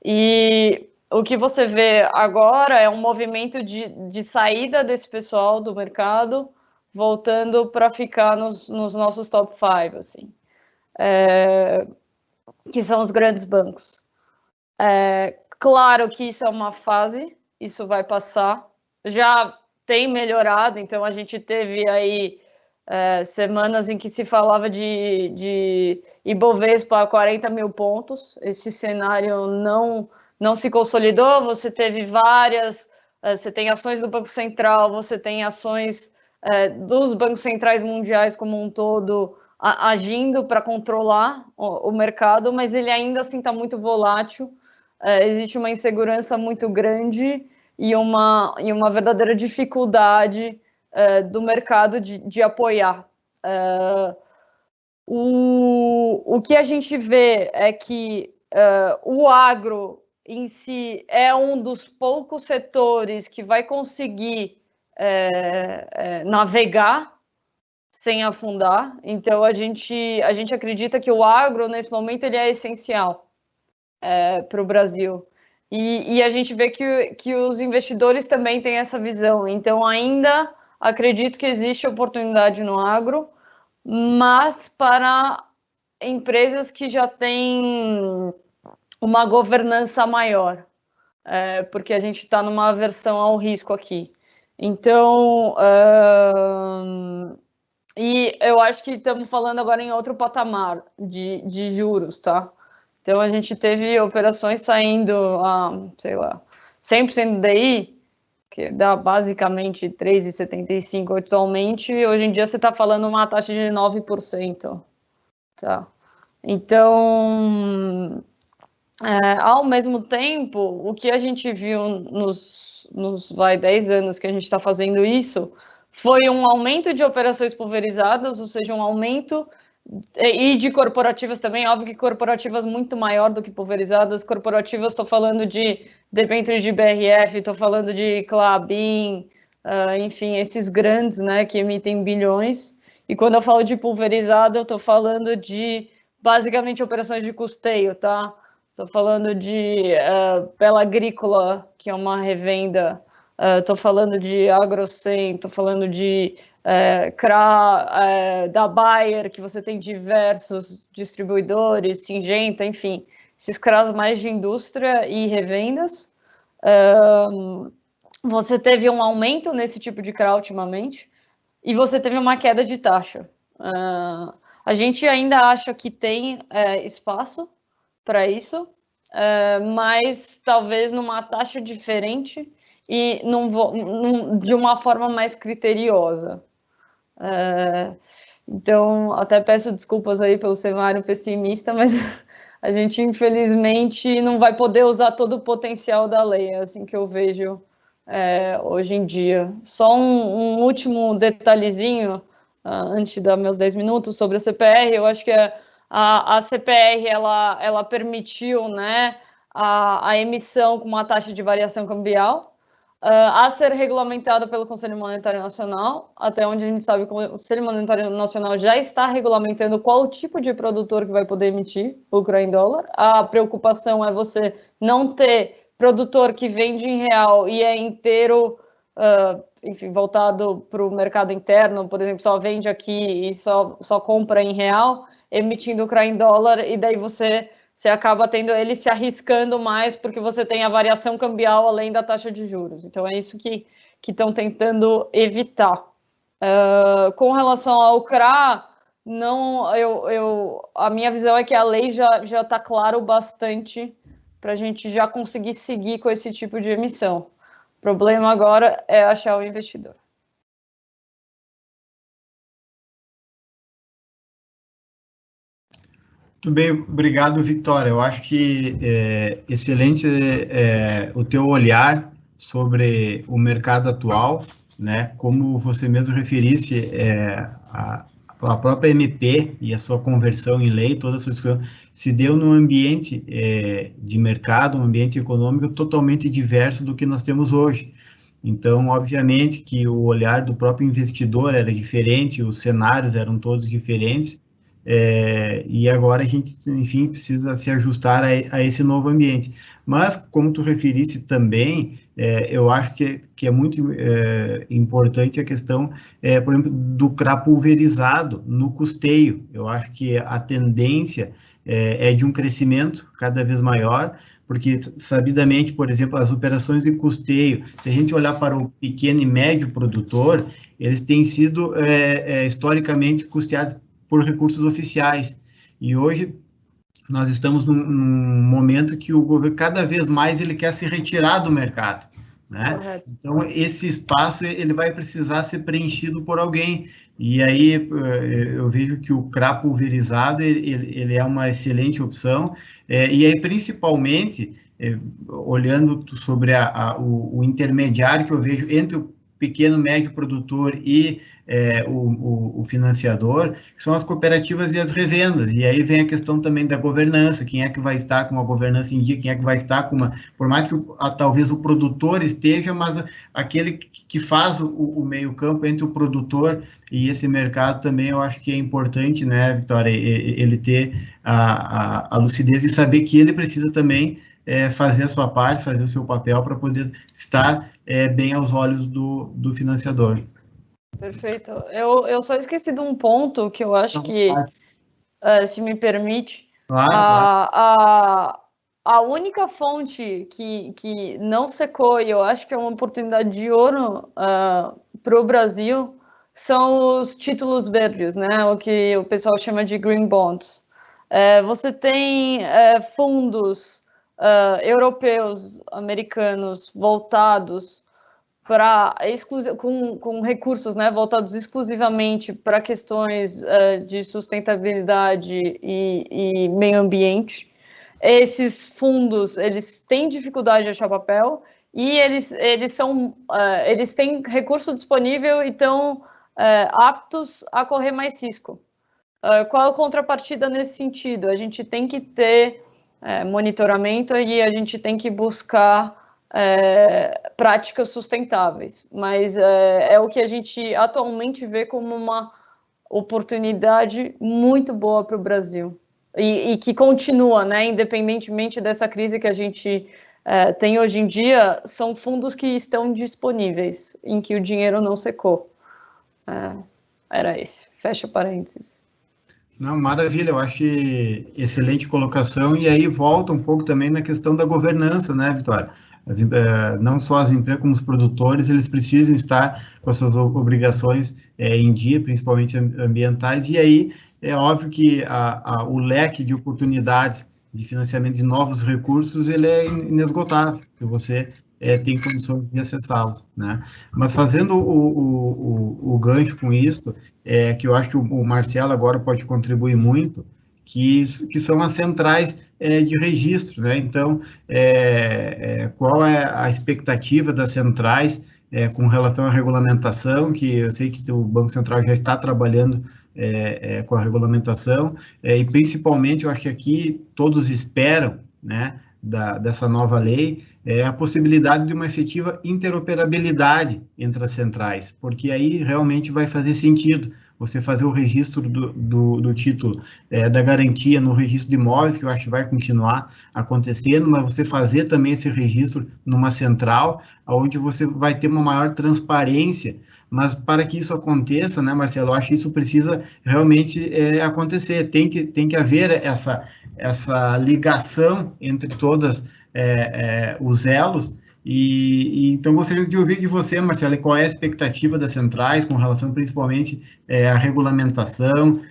E o que você vê agora é um movimento de saída desse pessoal do mercado, voltando para ficar nos nossos top 5, assim, que são os grandes bancos. Claro que isso é uma fase, isso vai passar, já tem melhorado, então a gente teve aí semanas em que se falava de Ibovespa a 40 mil pontos, esse cenário não se consolidou, você teve você tem ações do Banco Central, você tem ações dos bancos centrais mundiais como um todo agindo para controlar o mercado, mas ele ainda assim está muito volátil, existe uma insegurança muito grande e uma verdadeira dificuldade do mercado de apoiar. O que a gente vê é que o agro em si é um dos poucos setores que vai conseguir navegar sem afundar. Então, a gente acredita que o agro, nesse momento, ele é essencial para o Brasil. E a gente vê que os investidores também têm essa visão. Então, ainda acredito que existe oportunidade no agro, mas para empresas que já têm uma governança maior, porque a gente está numa aversão ao risco aqui. Então, e eu acho que estamos falando agora em outro patamar de juros, tá? Então, a gente teve operações saindo a, sei lá, 100% do DI, que dá basicamente 3,75 atualmente. Hoje em dia, você está falando uma taxa de 9%. Tá? Então, ao mesmo tempo, o que a gente viu nos 10 anos que a gente está fazendo isso, foi um aumento de operações pulverizadas, ou seja, um aumento, e de corporativas também, óbvio que corporativas muito maior do que pulverizadas. Corporativas, estou falando de debêntures de BRF, estou falando de Klabin, enfim, esses grandes, né, que emitem bilhões. E quando eu falo de pulverizada, eu estou falando de, basicamente, operações de custeio, tá? Estou falando de Bela Agrícola, que é uma revenda. Estou falando de Agrocem, estou falando de da Bayer, que você tem diversos distribuidores, Syngenta, enfim, esses CRAs mais de indústria e revendas. Você teve um aumento nesse tipo de CRA ultimamente e você teve uma queda de taxa. A gente ainda acha que tem espaço para isso, mas talvez numa taxa diferente e de uma forma mais criteriosa. Então, até peço desculpas aí pelo cenário pessimista, mas a gente, infelizmente, não vai poder usar todo o potencial da lei, é assim que eu vejo hoje em dia. Só um último detalhezinho, antes de dar meus 10 minutos, sobre a CPR. Eu acho que a CPR, ela permitiu, né, a emissão com uma taxa de variação cambial, a ser regulamentada pelo Conselho Monetário Nacional. Até onde a gente sabe que o Conselho Monetário Nacional já está regulamentando qual o tipo de produtor que vai poder emitir lucro em dólar. A preocupação é você não ter produtor que vende em real e é inteiro enfim, voltado para o mercado interno, por exemplo, só vende aqui e só compra em real, emitindo CRA em dólar, e daí você acaba tendo ele se arriscando mais, porque você tem a variação cambial além da taxa de juros. Então, é isso que estão tentando evitar. Com relação ao CRA, não, a minha visão é que a lei já está claro bastante para a gente já conseguir seguir com esse tipo de emissão. O problema agora é achar o investidor. Muito bem, obrigado, Victoria. Eu acho que excelente o teu olhar sobre o mercado atual, né? Como você mesmo referisse, a própria MP e a sua conversão em lei, toda a sua discussão, se deu num ambiente de mercado, um ambiente econômico totalmente diverso do que nós temos hoje. Então, obviamente que o olhar do próprio investidor era diferente, os cenários eram todos diferentes, e agora a gente, enfim, precisa se ajustar a esse novo ambiente. Mas, como tu referiste também, eu acho que é muito importante a questão, por exemplo, do CRA pulverizado no custeio. Eu acho que a tendência é de um crescimento cada vez maior, porque, sabidamente, por exemplo, as operações de custeio, se a gente olhar para o pequeno e médio produtor, eles têm sido historicamente custeados por recursos oficiais. E hoje nós estamos num momento que o governo, cada vez mais, ele quer se retirar do mercado, né? Correto. Então, esse espaço, ele vai precisar ser preenchido por alguém. E aí, eu vejo que o CRA pulverizado, ele é uma excelente opção. E aí, principalmente, olhando sobre o intermediário que eu vejo entre o pequeno, médio produtor e o financiador, que são as cooperativas e as revendas. E aí vem a questão também da governança, quem é que vai estar com a governança em dia, quem é que vai estar com uma... Por mais que talvez o produtor esteja, mas aquele que faz o meio campo entre o produtor e esse mercado também, eu acho que é importante, né, Victoria, ele ter a lucidez e saber que ele precisa também fazer a sua parte, fazer o seu papel para poder estar bem aos olhos do financiador. Perfeito. Eu só esqueci de um ponto que eu acho que, se me permite, claro. A única fonte que não secou, e eu acho que é uma oportunidade de ouro para o Brasil, são os títulos verdes, né? O que o pessoal chama de green bonds. Você tem fundos europeus, americanos, voltados com recursos, né, voltados exclusivamente para questões de sustentabilidade e meio ambiente. Esses fundos, eles têm dificuldade de achar papel e eles têm recurso disponível e estão aptos a correr mais risco. Qual a contrapartida nesse sentido? A gente tem que ter monitoramento e a gente tem que buscar práticas sustentáveis, mas é o que a gente atualmente vê como uma oportunidade muito boa para o Brasil e que continua, né, independentemente dessa crise que a gente tem hoje em dia, são fundos que estão disponíveis, em que o dinheiro não secou. Era esse, fecha parênteses. Não, maravilha, eu acho que excelente colocação, e aí volta um pouco também na questão da governança, né, Vitória? Não só as empresas como os produtores, eles precisam estar com as suas obrigações em dia, principalmente ambientais, e aí é óbvio que o leque de oportunidades de financiamento de novos recursos, ele é inesgotável, que você tem condições de acessá-los, né? Mas fazendo o gancho com isso, que eu acho que o Marcelo agora pode contribuir muito, que são as centrais de registro, né? Então, qual é a expectativa das centrais com relação à regulamentação, que eu sei que o Banco Central já está trabalhando com a regulamentação, e principalmente, eu acho que aqui todos esperam, né, dessa nova lei, a possibilidade de uma efetiva interoperabilidade entre as centrais, porque aí realmente vai fazer sentido você fazer o registro do título da garantia no registro de imóveis, que eu acho que vai continuar acontecendo, mas você fazer também esse registro numa central, onde você vai ter uma maior transparência. Mas para que isso aconteça, né, Marcelo, eu acho que isso precisa realmente acontecer, tem que haver essa ligação entre todas os elos. Então, gostaria de ouvir de você, Marcelo, qual é a expectativa das centrais com relação principalmente à regulamentação,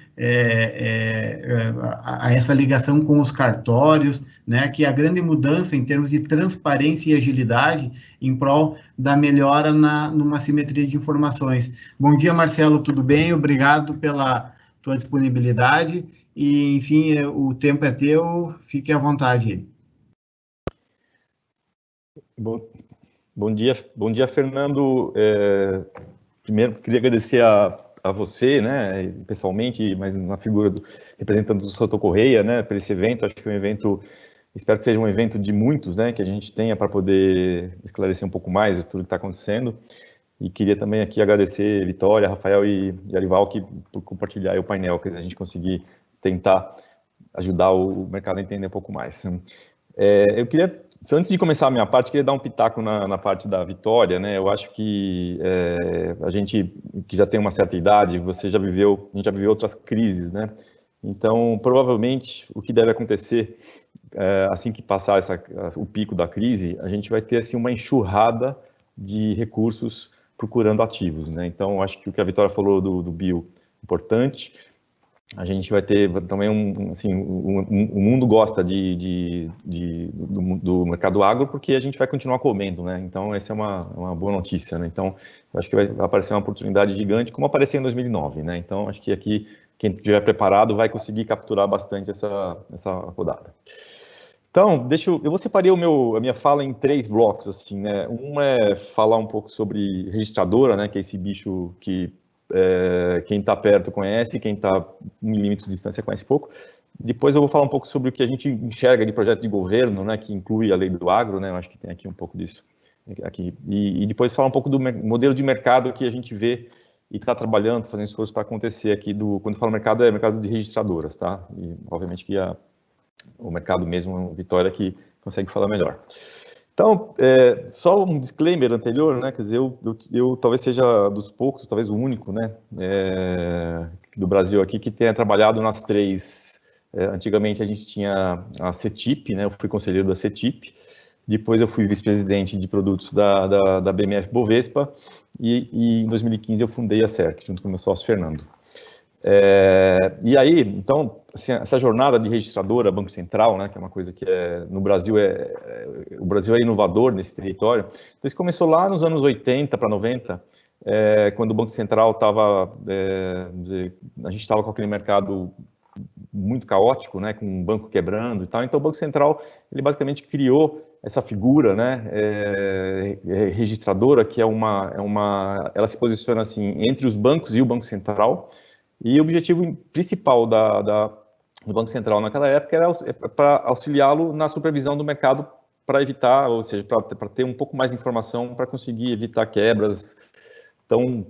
a essa ligação com os cartórios, né, que é a grande mudança em termos de transparência e agilidade em prol da melhora numa simetria de informações. Bom dia, Marcelo, tudo bem? Obrigado pela tua disponibilidade e, enfim, o tempo é teu, fique à vontade. Bom dia, Fernando. Primeiro, queria agradecer a você, né, pessoalmente, mas na figura do representante do Souto Correia, né, por esse evento. Acho que é um evento, espero que seja um evento de muitos, né, que a gente tenha para poder esclarecer um pouco mais de tudo que está acontecendo. E queria também aqui agradecer Vitória, Rafael e Arival por compartilhar o painel, que a gente conseguir tentar ajudar o mercado a entender um pouco mais. Eu queria, antes de começar a minha parte, queria dar um pitaco na parte da Vitória, né? Eu acho que a gente que já tem uma certa idade, a gente já viveu outras crises, né? Então, provavelmente, o que deve acontecer, assim que passar o pico da crise, a gente vai ter assim, uma enxurrada de recursos procurando ativos, né? Então, acho que o que a Vitória falou do bio, importante. A gente vai ter também o mundo gosta do mercado agro porque a gente vai continuar comendo, né? Então essa é uma boa notícia, né? Então eu acho que vai aparecer uma oportunidade gigante, como apareceu em 2009, né? Então acho que aqui quem estiver preparado vai conseguir capturar bastante essa rodada. Então eu separei a minha fala em 3 blocos, assim, né? Um é falar um pouco sobre registradora, né? Que é esse bicho que quem está perto conhece, quem está em limites de distância conhece pouco. Depois eu vou falar um pouco sobre o que a gente enxerga de projeto de governo, né, que inclui a lei do agro, né, eu acho que tem aqui um pouco disso. Aqui. E depois falar um pouco do modelo de mercado que a gente vê e está trabalhando, fazendo esforço para acontecer aqui. Quando eu falo mercado, é mercado de registradoras, tá? E obviamente que o mercado mesmo, Vitória, que consegue falar melhor. Então, só um disclaimer anterior, né, quer dizer, eu talvez seja dos poucos, talvez o único, né, do Brasil aqui que tenha trabalhado nas 3, antigamente a gente tinha a CETIP, né, eu fui conselheiro da CETIP, depois eu fui vice-presidente de produtos da BMF Bovespa e em 2015 eu fundei a CERC, junto com o meu sócio Fernando. E aí, então, assim, essa jornada de registradora, Banco Central, né, que é uma coisa que no Brasil o Brasil é inovador nesse território. Então, isso começou lá nos anos 80 para 90, quando o Banco Central estava, a gente estava com aquele mercado muito caótico, né, com um banco quebrando e tal. Então, o Banco Central, ele basicamente criou essa figura, né, registradora, que ela se posiciona assim entre os bancos e o Banco Central. E o objetivo principal do Banco Central naquela época era para auxiliá-lo na supervisão do mercado para evitar, ou seja, para ter um pouco mais de informação para conseguir evitar quebras tão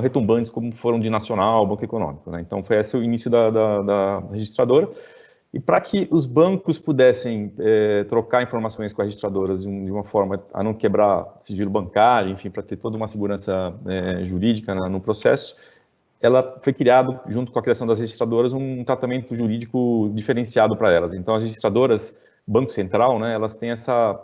retumbantes como foram de Nacional, Banco Econômico, né? Então foi esse o início da registradora. E para que os bancos pudessem trocar informações com as registradoras de uma forma a não quebrar sigilo bancário, enfim, para ter toda uma segurança jurídica no processo, ela foi criado, junto com a criação das registradoras, um tratamento jurídico diferenciado para elas. Então, as registradoras, Banco Central, né, elas têm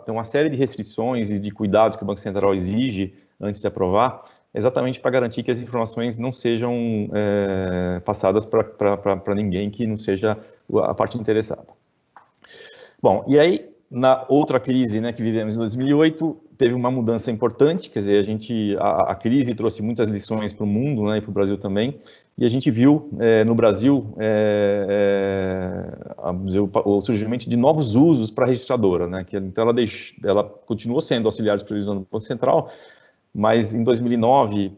uma série de restrições e de cuidados que o Banco Central exige antes de aprovar, exatamente para garantir que as informações não sejam passadas para ninguém que não seja a parte interessada. Bom, e aí, na outra crise, né, que vivemos em 2008, teve uma mudança importante, quer dizer, a crise trouxe muitas lições para o mundo, né, e para o Brasil também, e a gente viu no Brasil o surgimento de novos usos para a registradora, né, então ela continuou sendo auxiliar de supervisão do Banco Central, mas em 2009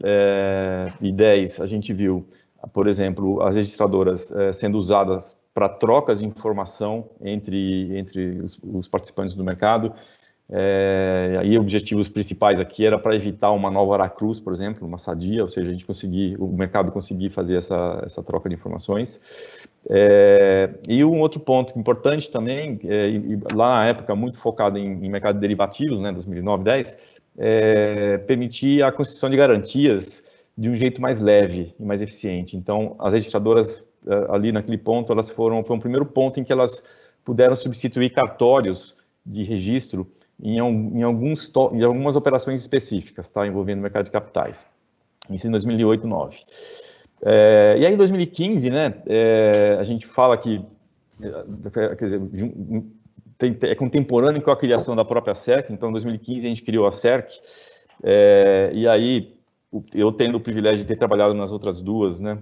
e 2010 a gente viu, por exemplo, as registradoras sendo usadas para trocas de informação entre os participantes do mercado. Aí objetivos principais aqui era para evitar uma nova Aracruz, por exemplo, uma Sadia, ou seja, o mercado conseguir fazer essa troca de informações. E um outro ponto importante também, lá na época muito focado em mercado de derivativos, né, 2009, 2010, permitir a constituição de garantias de um jeito mais leve e mais eficiente. Então, as registradoras ali naquele ponto, foi um primeiro ponto em que elas puderam substituir cartórios de registro em algumas operações específicas, tá, envolvendo o mercado de capitais. Isso em 2008, 2009. E aí em 2015, né, a gente fala que, quer dizer, é contemporâneo com a criação da própria CERC. Então, em 2015 a gente criou a CERC, e aí eu tendo o privilégio de ter trabalhado nas outras duas, né,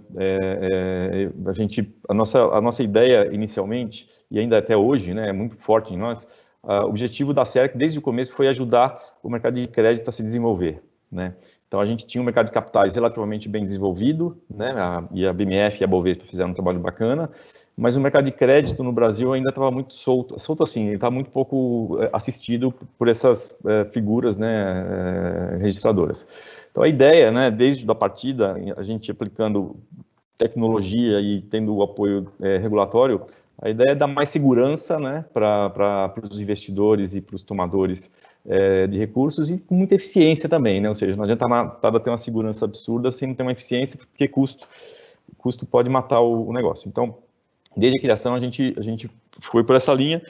a nossa ideia inicialmente, e ainda até hoje, né, é muito forte em nós, o objetivo da CERC desde o começo foi ajudar o mercado de crédito a se desenvolver, né. Então, a gente tinha um mercado de capitais relativamente bem desenvolvido, né, e a BMF e a Bovespa fizeram um trabalho bacana, mas o mercado de crédito no Brasil ainda estava muito solto assim, ele estava muito pouco assistido por essas figuras, né, registradoras. Então, a ideia, né, desde a partida, a gente aplicando tecnologia e tendo o apoio regulatório, a ideia é dar mais segurança, né, para os investidores e para os tomadores de recursos, e com muita eficiência também, né? Ou seja, não adianta nada ter uma segurança absurda sem ter uma eficiência, porque custo pode matar o negócio. Então, desde a criação, a gente foi por essa linha,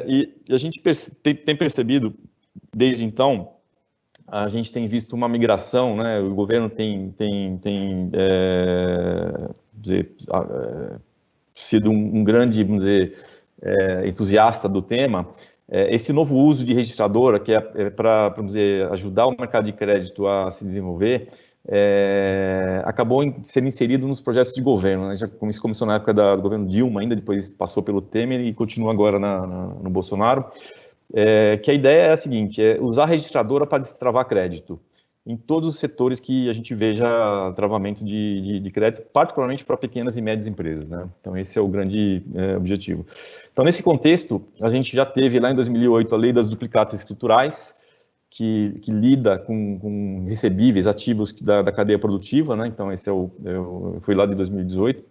e a gente tem percebido, desde então, a gente tem visto uma migração, né? O governo tem sido um grande, vamos dizer, entusiasta do tema. Esse novo uso de registradora, que é para, vamos dizer, ajudar o mercado de crédito a se desenvolver, acabou sendo inserido nos projetos de governo, né? Isso começou na época do governo Dilma, ainda depois passou pelo Temer e continua agora no Bolsonaro, que a ideia é a seguinte, usar a registradora para destravar crédito em todos os setores que a gente veja travamento de crédito, particularmente para pequenas e médias empresas, né? Então, esse é o grande objetivo. Então, nesse contexto, a gente já teve lá em 2008 a lei das duplicatas escriturais, que lida com recebíveis ativos da cadeia produtiva, né? Então, esse foi lá de 2018,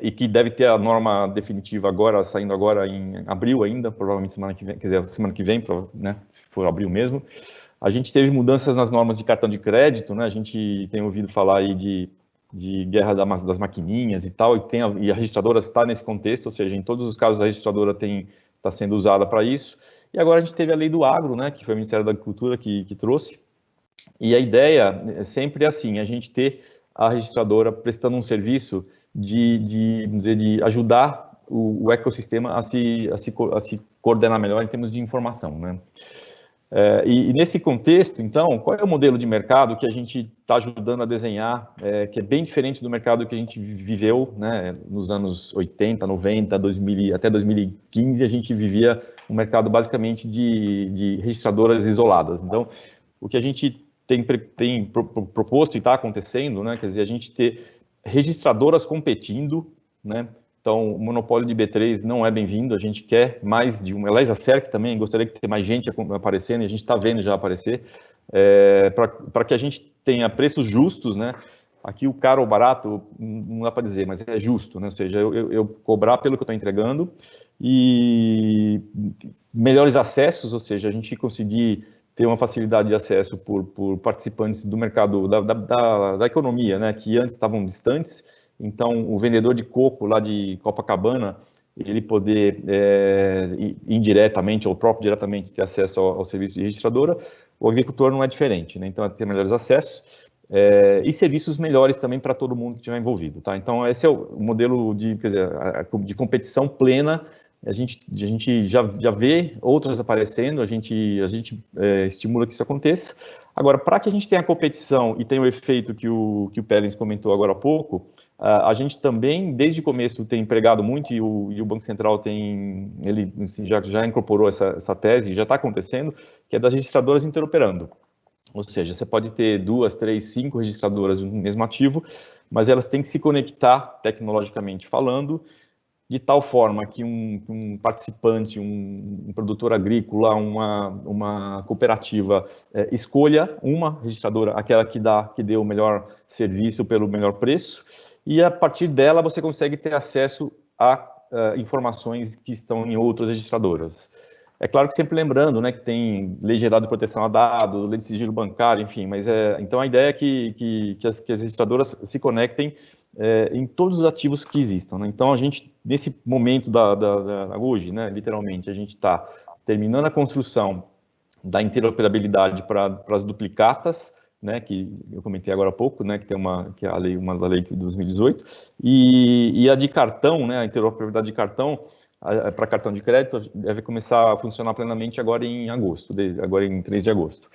e que deve ter a norma definitiva agora, saindo agora em abril ainda, provavelmente semana que vem, quer dizer, semana que vem, né? Se for abril mesmo. A gente teve mudanças nas normas de cartão de crédito, né? A gente tem ouvido falar aí de guerra das maquininhas e tal, e a registradora está nesse contexto, ou seja, em todos os casos a registradora está sendo usada para isso. E agora a gente teve a lei do agro, né? Que foi o Ministério da Agricultura que trouxe. E a ideia sempre é assim, a gente ter a registradora prestando um serviço vamos dizer, de ajudar o ecossistema a se coordenar melhor em termos de informação, né? E nesse contexto, então, qual é o modelo de mercado que a gente está ajudando a desenhar, que é bem diferente do mercado que a gente viveu, né, nos anos 80, 90, 2000, até 2015, a gente vivia um mercado basicamente de registradoras isoladas. Então, o que a gente tem proposto e está acontecendo, né, quer dizer, a gente ter registradoras competindo, né? Então, o monopólio de B3 não é bem-vindo, a gente quer mais de uma. Aliás, a CERC também gostaria de ter mais gente aparecendo, e a gente está vendo já aparecer, para que a gente tenha preços justos, né? Aqui o caro ou barato, não dá para dizer, mas é justo, né? Ou seja, eu cobrar pelo que eu estou entregando e melhores acessos, ou seja, a gente conseguir ter uma facilidade de acesso por participantes do mercado, da economia, né? Que antes estavam distantes. Então, o vendedor de coco lá de Copacabana, ele poder indiretamente ou próprio diretamente ter acesso ao serviço de registradora, o agricultor não é diferente, né? Então, ter melhores acessos e serviços melhores também para todo mundo que estiver envolvido, tá? Então, esse é o modelo de competição plena. A gente já vê outras aparecendo, a gente estimula que isso aconteça. Agora, para que a gente tenha a competição e tenha o efeito que o Pellens comentou agora há pouco, a gente também, desde o começo, tem empregado muito, e o Banco Central ele assim, já incorporou essa tese, já está acontecendo, que é das registradoras interoperando. Ou seja, você pode ter 2, 3, 5 registradoras no mesmo ativo, mas elas têm que se conectar, tecnologicamente falando, de tal forma que um participante, um produtor agrícola, uma cooperativa escolha uma registradora, aquela que dê o melhor serviço pelo melhor preço, e a partir dela você consegue ter acesso a informações que estão em outras registradoras. É claro que sempre lembrando, né, que tem lei geral de proteção a dados, lei de sigilo bancário, enfim, mas então a ideia é que as registradoras se conectem em todos os ativos que existam, né? Então a gente, nesse momento hoje, né, literalmente, a gente está terminando a construção da interoperabilidade para as duplicatas, né, que eu comentei agora há pouco, né, que é a lei, uma da lei de 2018, e a de cartão, né, a interoperabilidade de cartão, para cartão de crédito, deve começar a funcionar plenamente agora em agosto, agora em 3 de agosto.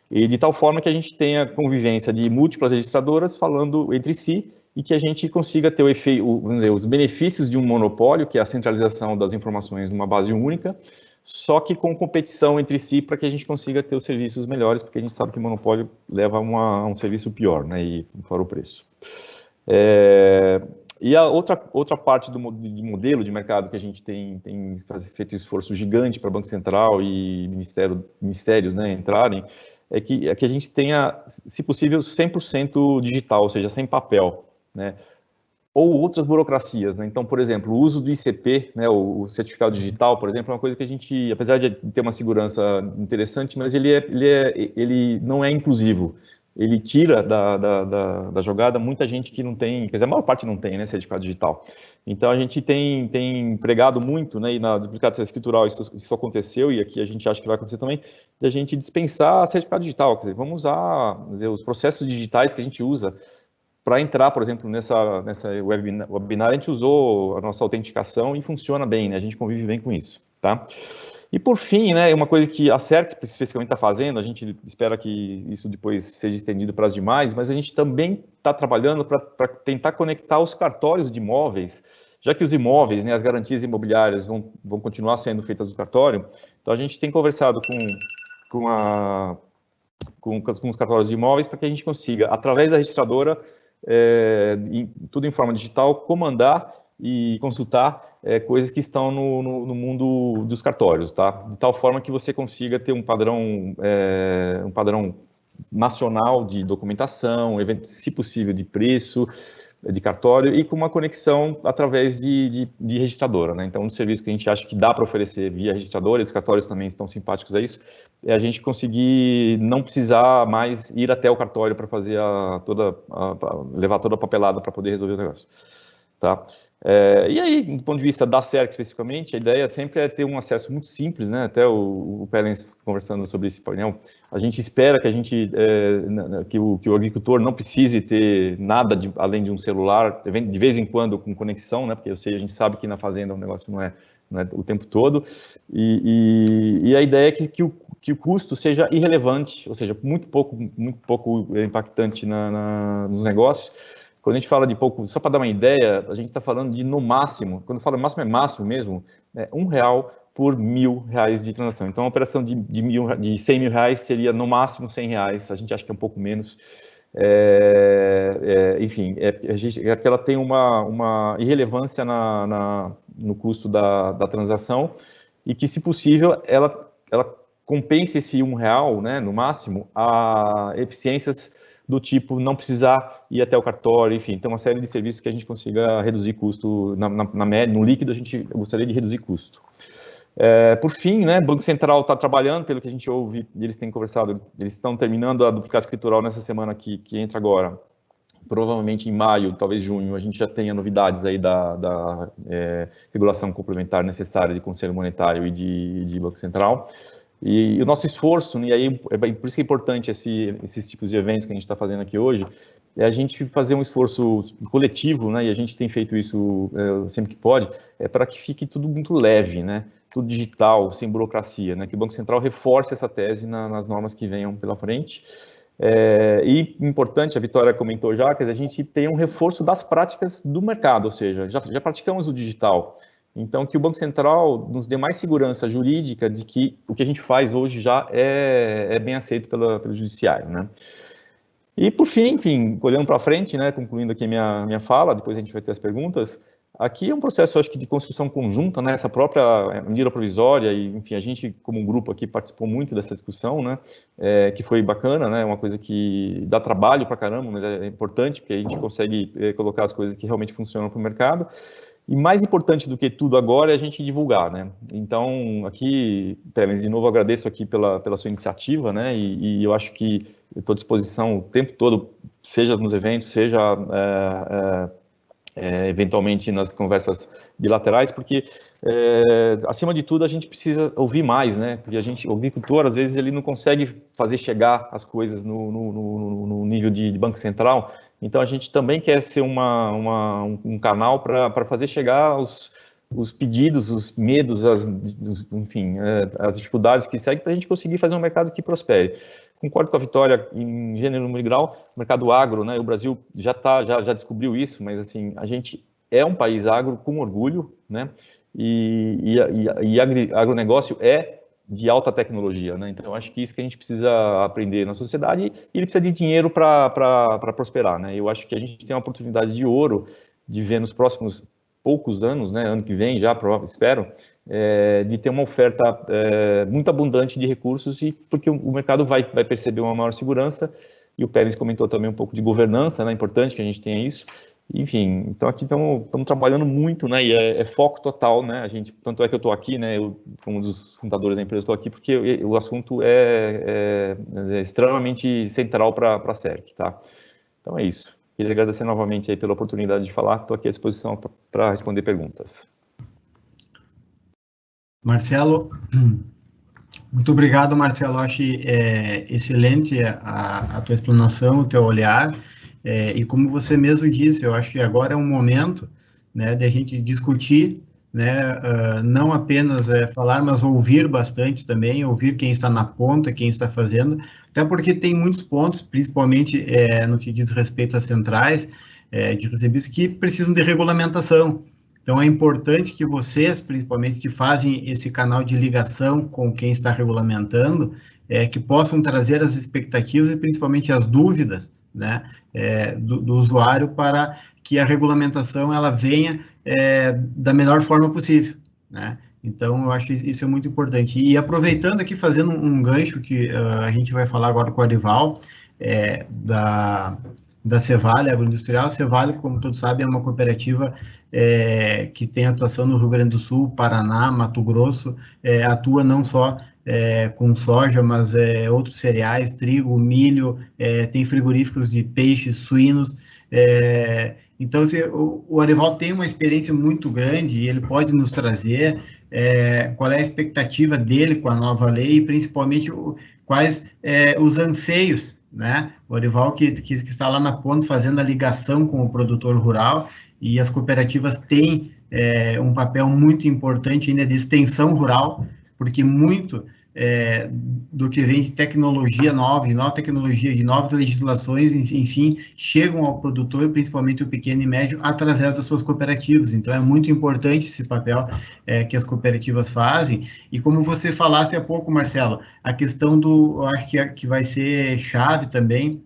E de tal forma que a gente tenha convivência de múltiplas registradoras falando entre si e que a gente consiga ter o efeito, vamos dizer, os benefícios de um monopólio, que é a centralização das informações numa base única, só que com competição entre si para que a gente consiga ter os serviços melhores, porque a gente sabe que o monopólio leva a um serviço pior, né, e fora o preço. E a outra parte do modelo de mercado que a gente tem feito esforço gigante para o Banco Central e ministérios, né, entrarem, é que a gente tenha, se possível, 100% digital, ou seja, sem papel, né? Ou outras burocracias, né? Então, por exemplo, o uso do ICP, né, o certificado digital, por exemplo, é uma coisa que a gente, apesar de ter uma segurança interessante, mas ele não é inclusivo. Ele tira da jogada muita gente que não tem, quer dizer, a maior parte não tem, né, certificado digital. Então, a gente tem empregado muito, né, e na duplicata escritural isso aconteceu, e aqui a gente acha que vai acontecer também, de a gente dispensar certificado digital, quer dizer, vamos usar, quer dizer, os processos digitais que a gente usa para entrar, por exemplo, nessa webinar, a gente usou a nossa autenticação e funciona bem, né, a gente convive bem com isso, tá? E por fim, né, uma coisa que a CERC especificamente está fazendo, a gente espera que isso depois seja estendido para as demais, mas a gente também está trabalhando para tentar conectar os cartórios de imóveis, já que os imóveis, né, as garantias imobiliárias vão continuar sendo feitas no cartório. Então a gente tem conversado com os cartórios de imóveis para que a gente consiga, através da registradora, tudo em forma digital, comandar e consultar coisas que estão no mundo dos cartórios, tá? De tal forma que você consiga ter um padrão nacional de documentação, se possível de preço, de cartório, e com uma conexão através de registradora, né? Então, um serviço que a gente acha que dá para oferecer via registradora, e os cartórios também estão simpáticos a isso, é a gente conseguir não precisar mais ir até o cartório para fazer levar toda a papelada para poder resolver o negócio, tá? E aí, do ponto de vista da CERC especificamente, a ideia sempre é ter um acesso muito simples, né? Até o Pellens conversando sobre esse painel, a gente espera que o agricultor não precise ter nada além de um celular, de vez em quando com conexão, né? Porque a gente sabe que na fazenda o negócio não é o tempo todo, e a ideia é que o custo seja irrelevante, ou seja, muito pouco impactante nos negócios. Quando a gente fala de pouco, só para dar uma ideia, a gente está falando de no máximo, quando fala máximo é máximo mesmo, R$1 por R$1.000 de transação. Então, uma operação de 100 mil reais seria no máximo R$100, a gente acha que é um pouco menos. Enfim, ela tem uma irrelevância no custo da transação e que, se possível, ela compense esse R$1, né, no máximo, a eficiências do tipo não precisar ir até o cartório, enfim, tem uma série de serviços que a gente consiga reduzir custo, na média, no líquido a gente gostaria de reduzir custo. Por fim, né, o Banco Central está trabalhando, pelo que a gente ouve, eles têm conversado, eles estão terminando a duplicata escritural nessa semana que entra agora, provavelmente em maio, talvez junho, a gente já tenha novidades aí da regulação complementar necessária de Conselho Monetário e de Banco Central. E o nosso esforço, né, e aí por isso que é importante esses tipos de eventos que a gente está fazendo aqui hoje, é a gente fazer um esforço coletivo, né, e a gente tem feito isso sempre que pode, para que fique tudo muito leve, né, tudo digital, sem burocracia, né, que o Banco Central reforce essa tese nas normas que venham pela frente. E importante, a Vitória comentou já, que a gente tem um reforço das práticas do mercado, ou seja, já praticamos o digital. Então, que o Banco Central nos dê mais segurança jurídica de que o que a gente faz hoje já é bem aceito pelo Judiciário, né? E, por fim, enfim, olhando para frente, né, concluindo aqui minha fala, depois a gente vai ter as perguntas, Aqui é um processo, acho que, de construção conjunta, né? Essa própria medida provisória, e, enfim, a gente, como um grupo aqui, participou muito dessa discussão, né? Que foi bacana, né? Uma coisa que dá trabalho pra caramba, mas é importante, porque a gente consegue colocar as coisas que realmente funcionam para o mercado. E mais importante do que tudo agora é a gente divulgar, né? Então, aqui, Pérez, de novo, agradeço aqui pela sua iniciativa, né? E eu acho que eu estou à disposição o tempo todo, seja nos eventos, seja eventualmente nas conversas bilaterais, porque, acima de tudo, a gente precisa ouvir mais, né? Porque o agricultor, às vezes, ele não consegue fazer chegar as coisas no nível de Banco Central. Então, a gente também quer ser um canal para fazer chegar os pedidos, os medos, enfim, as dificuldades que seguem, para a gente conseguir fazer um mercado que prospere. Concordo com a Vitória em gênero, número e grau. O mercado agro, né? O Brasil já descobriu isso, mas assim, a gente é um país agro com orgulho, né? E agronegócio é de alta tecnologia, né? Então, eu acho que isso que a gente precisa aprender na sociedade, e ele precisa de dinheiro para prosperar, né? Eu acho que a gente tem uma oportunidade de ouro de ver nos próximos poucos anos, né? Ano que vem já, espero, de ter uma oferta muito abundante de recursos, e porque o mercado vai perceber uma maior segurança. E o Pérez comentou também um pouco de governança, né? É importante que a gente tenha isso. Enfim, então aqui estamos trabalhando muito, né? E é foco total, né? Tanto é que eu estou aqui, né? Eu, como um dos fundadores da empresa, estou aqui porque o assunto é extremamente central para a CERC, tá? Então é isso. Queria agradecer novamente aí pela oportunidade de falar. Estou aqui à disposição para responder perguntas. Marcelo, muito obrigado, Marcelo. Acho excelente a tua explanação, o teu olhar. E como você mesmo disse, eu acho que agora é um momento, né, de a gente discutir, né, não apenas falar, mas ouvir bastante também, ouvir quem está na ponta, quem está fazendo, até porque tem muitos pontos, principalmente no que diz respeito às centrais de recebíveis, que precisam de regulamentação. Então, é importante que vocês, principalmente, que fazem esse canal de ligação com quem está regulamentando, que possam trazer as expectativas e, principalmente, as dúvidas, né, do usuário, para que a regulamentação ela venha da melhor forma possível, né? Então, eu acho que isso é muito importante. E aproveitando aqui, fazendo um gancho que a gente vai falar agora com o Arival, da Cevale Agroindustrial. Cevale, como todos sabem, é uma cooperativa que tem atuação no Rio Grande do Sul, Paraná, Mato Grosso, atua não só com soja, mas outros cereais, trigo, milho, tem frigoríficos de peixes, suínos. Então, o Arival tem uma experiência muito grande e ele pode nos trazer qual é a expectativa dele com a nova lei e, principalmente, quais os anseios, né? O Arival que está lá na ponta fazendo a ligação com o produtor rural, e as cooperativas têm um papel muito importante ainda de extensão rural, porque muito do que vem de tecnologia nova, de nova tecnologia, de novas legislações, enfim, chegam ao produtor, principalmente o pequeno e médio, através das suas cooperativas. Então, é muito importante esse papel que as cooperativas fazem. E como você falasse há pouco, Marcelo, a questão eu acho que vai ser chave também,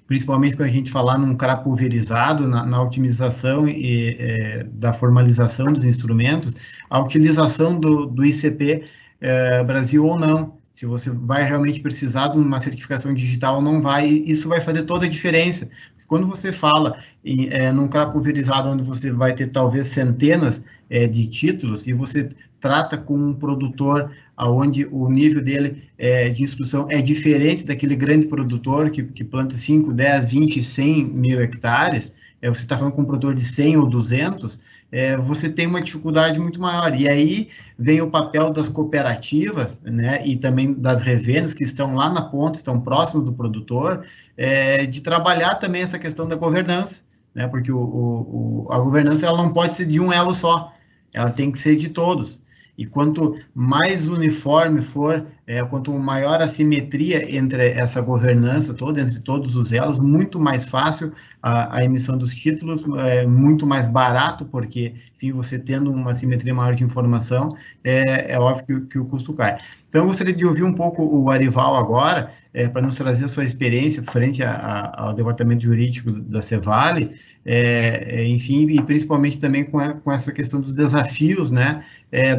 principalmente quando a gente falar num CRA pulverizado, na otimização e da formalização dos instrumentos, a utilização do ICP Brasil ou não. Se você vai realmente precisar de uma certificação digital ou não vai, isso vai fazer toda a diferença. Porque quando você fala num CRA pulverizado, onde você vai ter talvez centenas de títulos, e você trata com um produtor onde o nível dele de instrução é diferente daquele grande produtor que planta 5, 10, 20, 100 mil hectares, você está falando com um produtor de 100 ou 200, você tem uma dificuldade muito maior. E aí vem o papel das cooperativas, né, e também das revendas que estão lá na ponta, estão próximos do produtor, de trabalhar também essa questão da governança, né, porque a governança ela não pode ser de um elo só, ela tem que ser de todos. E quanto mais uniforme for quanto maior a simetria entre essa governança toda, entre todos os elos, muito mais fácil a emissão dos títulos, muito mais barato, porque, enfim, você tendo uma simetria maior de informação, é óbvio que o custo cai. Então, eu gostaria de ouvir um pouco o Arival agora, para nos trazer a sua experiência frente ao departamento jurídico da Cevale, enfim, e principalmente também com essa questão dos desafios, né,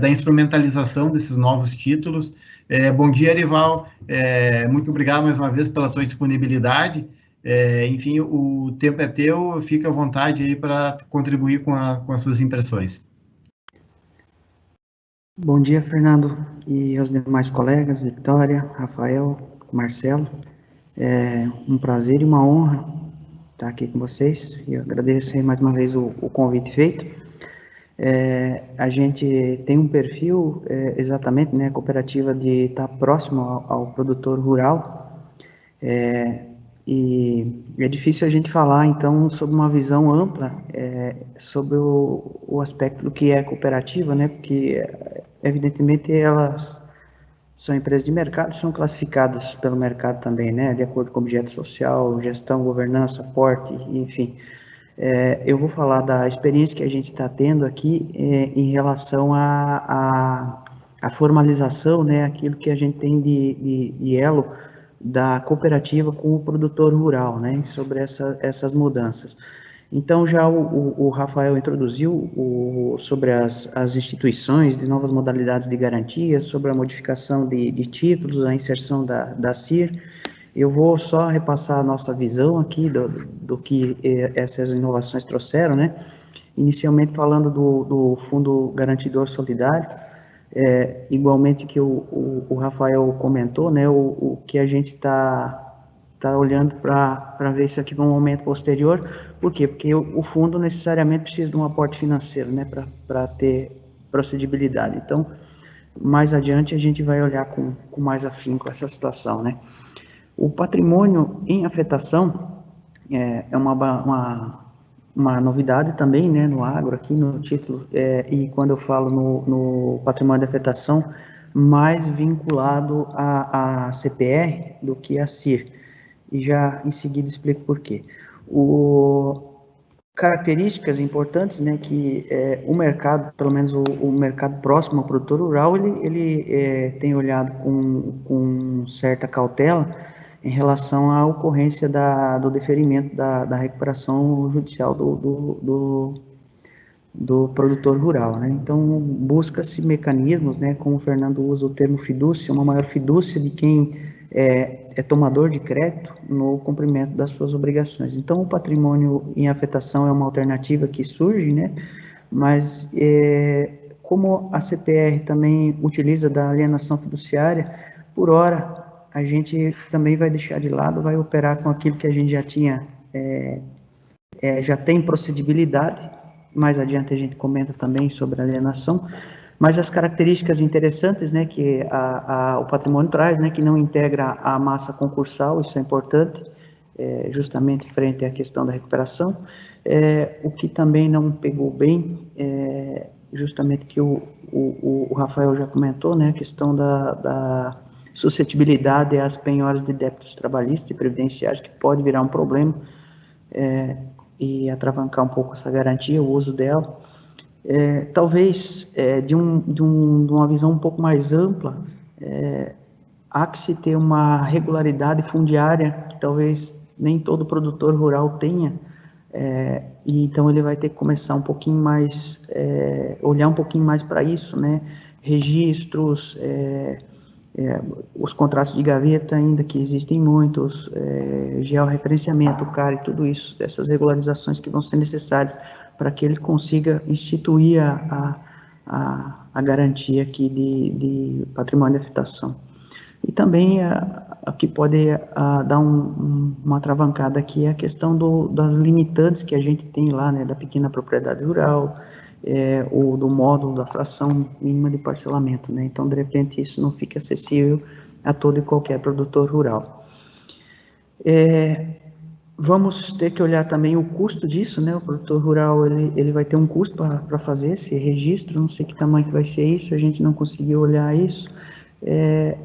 da instrumentalização desses novos títulos. Bom dia, Arival. Muito obrigado mais uma vez pela tua disponibilidade. Enfim, o tempo é teu, fica à vontade aí para contribuir com as suas impressões. Bom dia, Fernando, e aos demais colegas, Victoria, Rafael, Marcelo. É um prazer e uma honra estar aqui com vocês, e eu agradeço aí mais uma vez o convite feito. A gente tem um perfil, exatamente, né, cooperativa de estar próximo ao produtor rural, e é difícil a gente falar, então, sobre uma visão ampla, sobre o aspecto do que é cooperativa, né, porque, evidentemente, elas são empresas de mercado, são classificadas pelo mercado também, né, de acordo com objeto social, gestão, governança, porte, enfim. Eu vou falar da experiência que a gente está tendo aqui em relação à formalização, né, aquilo que a gente tem de elo da cooperativa com o produtor rural, né, sobre essas mudanças. Então, já o Rafael introduziu sobre as instituições de novas modalidades de garantia, sobre a modificação de títulos, a inserção da CIR. Eu vou só repassar a nossa visão aqui do que essas inovações trouxeram, né? Inicialmente falando do Fundo Garantidor Solidário, igualmente que o Rafael comentou, né? O que a gente está olhando para ver isso aqui num momento posterior. Por quê? Porque o fundo necessariamente precisa de um aporte financeiro, né? Para ter procedibilidade. Então, mais adiante a gente vai olhar com mais afinco essa situação, né? O patrimônio em afetação é uma novidade também, né, no agro, aqui no título, e quando eu falo no patrimônio de afetação, mais vinculado à CPR do que à CIR, e já em seguida explico por quê. Características importantes, né, que o mercado, pelo menos o mercado próximo ao produtor rural, ele tem olhado com certa cautela em relação à ocorrência do deferimento da recuperação judicial do produtor rural, né? Então, busca-se mecanismos, né, como o Fernando usa o termo fidúcia, uma maior fidúcia de quem é tomador de crédito no cumprimento das suas obrigações. Então, o patrimônio em afetação é uma alternativa que surge, né? Mas, como a CPR também utiliza da alienação fiduciária, por hora, a gente também vai deixar de lado, vai operar com aquilo que a gente já tinha, já tem procedibilidade, mais adiante a gente comenta também sobre a alienação, mas as características interessantes, né, que o patrimônio traz, né, que não integra a massa concursal, isso é importante, justamente frente à questão da recuperação. O que também não pegou bem, justamente que o Rafael já comentou, né, a questão da suscetibilidade às penhoras de débitos trabalhistas e previdenciários, que pode virar um problema e atravancar um pouco essa garantia, o uso dela. Talvez, de uma visão um pouco mais ampla, há que se ter uma regularidade fundiária que talvez nem todo produtor rural tenha, e então ele vai ter que começar um pouquinho mais, olhar um pouquinho mais para isso, né? Registros, os contratos de gaveta, ainda que existem muitos, georreferenciamento, CAR e tudo isso, essas regularizações que vão ser necessárias para que ele consiga instituir a garantia aqui de patrimônio de afetação. E também a que pode dar uma travancada aqui é a questão das limitantes que a gente tem lá, né, da pequena propriedade rural, ou do módulo da fração mínima de parcelamento, né? Então, de repente, isso não fica acessível a todo e qualquer produtor rural. Vamos ter que olhar também o custo disso, né? O produtor rural, ele vai ter um custo para fazer esse registro, não sei que tamanho que vai ser isso, a gente não conseguiu olhar isso.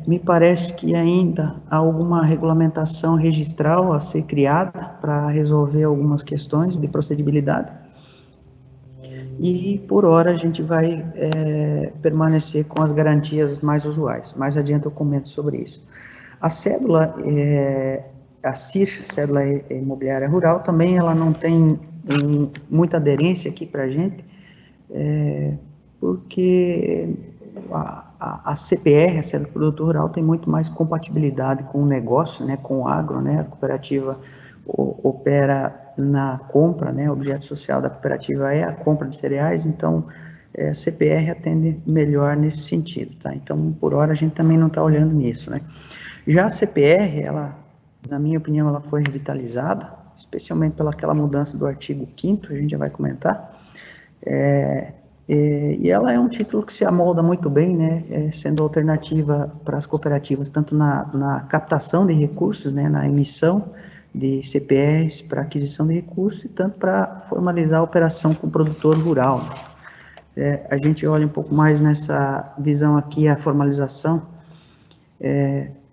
Me parece que ainda há alguma regulamentação registral a ser criada para resolver algumas questões de procedibilidade. E, por hora, a gente vai permanecer com as garantias mais usuais. Mais adiante eu comento sobre isso. A cédula, a CIR, Cédula Imobiliária Rural, também ela não tem muita aderência aqui para a gente, porque a CPR, a Cédula Produtor Rural, tem muito mais compatibilidade com o negócio, né, com o agro, né, a cooperativa opera na compra, né, o objeto social da cooperativa é a compra de cereais, então a CPR atende melhor nesse sentido, tá? Então, por hora, a gente também não está olhando nisso, né? Já a CPR, ela, na minha opinião, ela foi revitalizada, especialmente pelaquela mudança do artigo 5º, a gente já vai comentar, e ela é um título que se amolda muito bem, né, sendo alternativa para as cooperativas, tanto na captação de recursos, né, na emissão de CPRs para aquisição de recursos, e tanto para formalizar a operação com o produtor rural. A gente olha um pouco mais nessa visão aqui, a formalização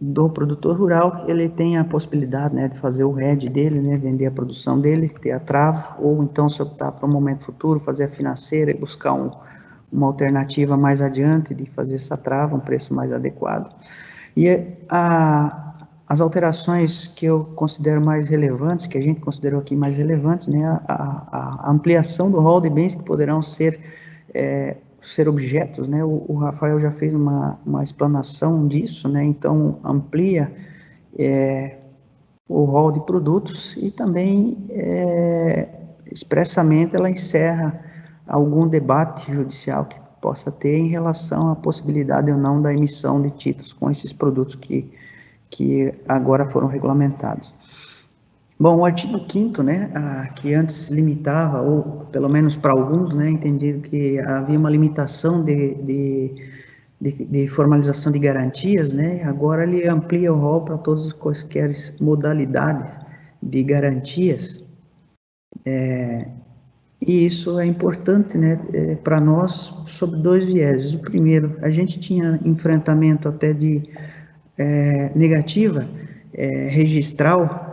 do produtor rural, ele tem a possibilidade, né, de fazer o RED dele, né, vender a produção dele, ter a trava, ou então, se optar para um momento futuro, fazer a financeira e buscar uma alternativa mais adiante de fazer essa trava, um preço mais adequado. E as alterações que eu considero mais relevantes, que a gente considerou aqui mais relevantes, né, a ampliação do rol de bens que poderão ser objetos, né, o Rafael já fez uma explanação disso, né, então amplia o rol de produtos e também expressamente ela encerra algum debate judicial que possa ter em relação à possibilidade ou não da emissão de títulos com esses produtos que agora foram regulamentados. Bom, o artigo 5º, né, que antes limitava, ou pelo menos para alguns, né, entendido que havia uma limitação de formalização de garantias, né, agora ele amplia o rol para todas as quaisquer modalidades de garantias, e isso é importante, né, para nós, sob dois vieses. O primeiro, a gente tinha enfrentamento até de negativa registral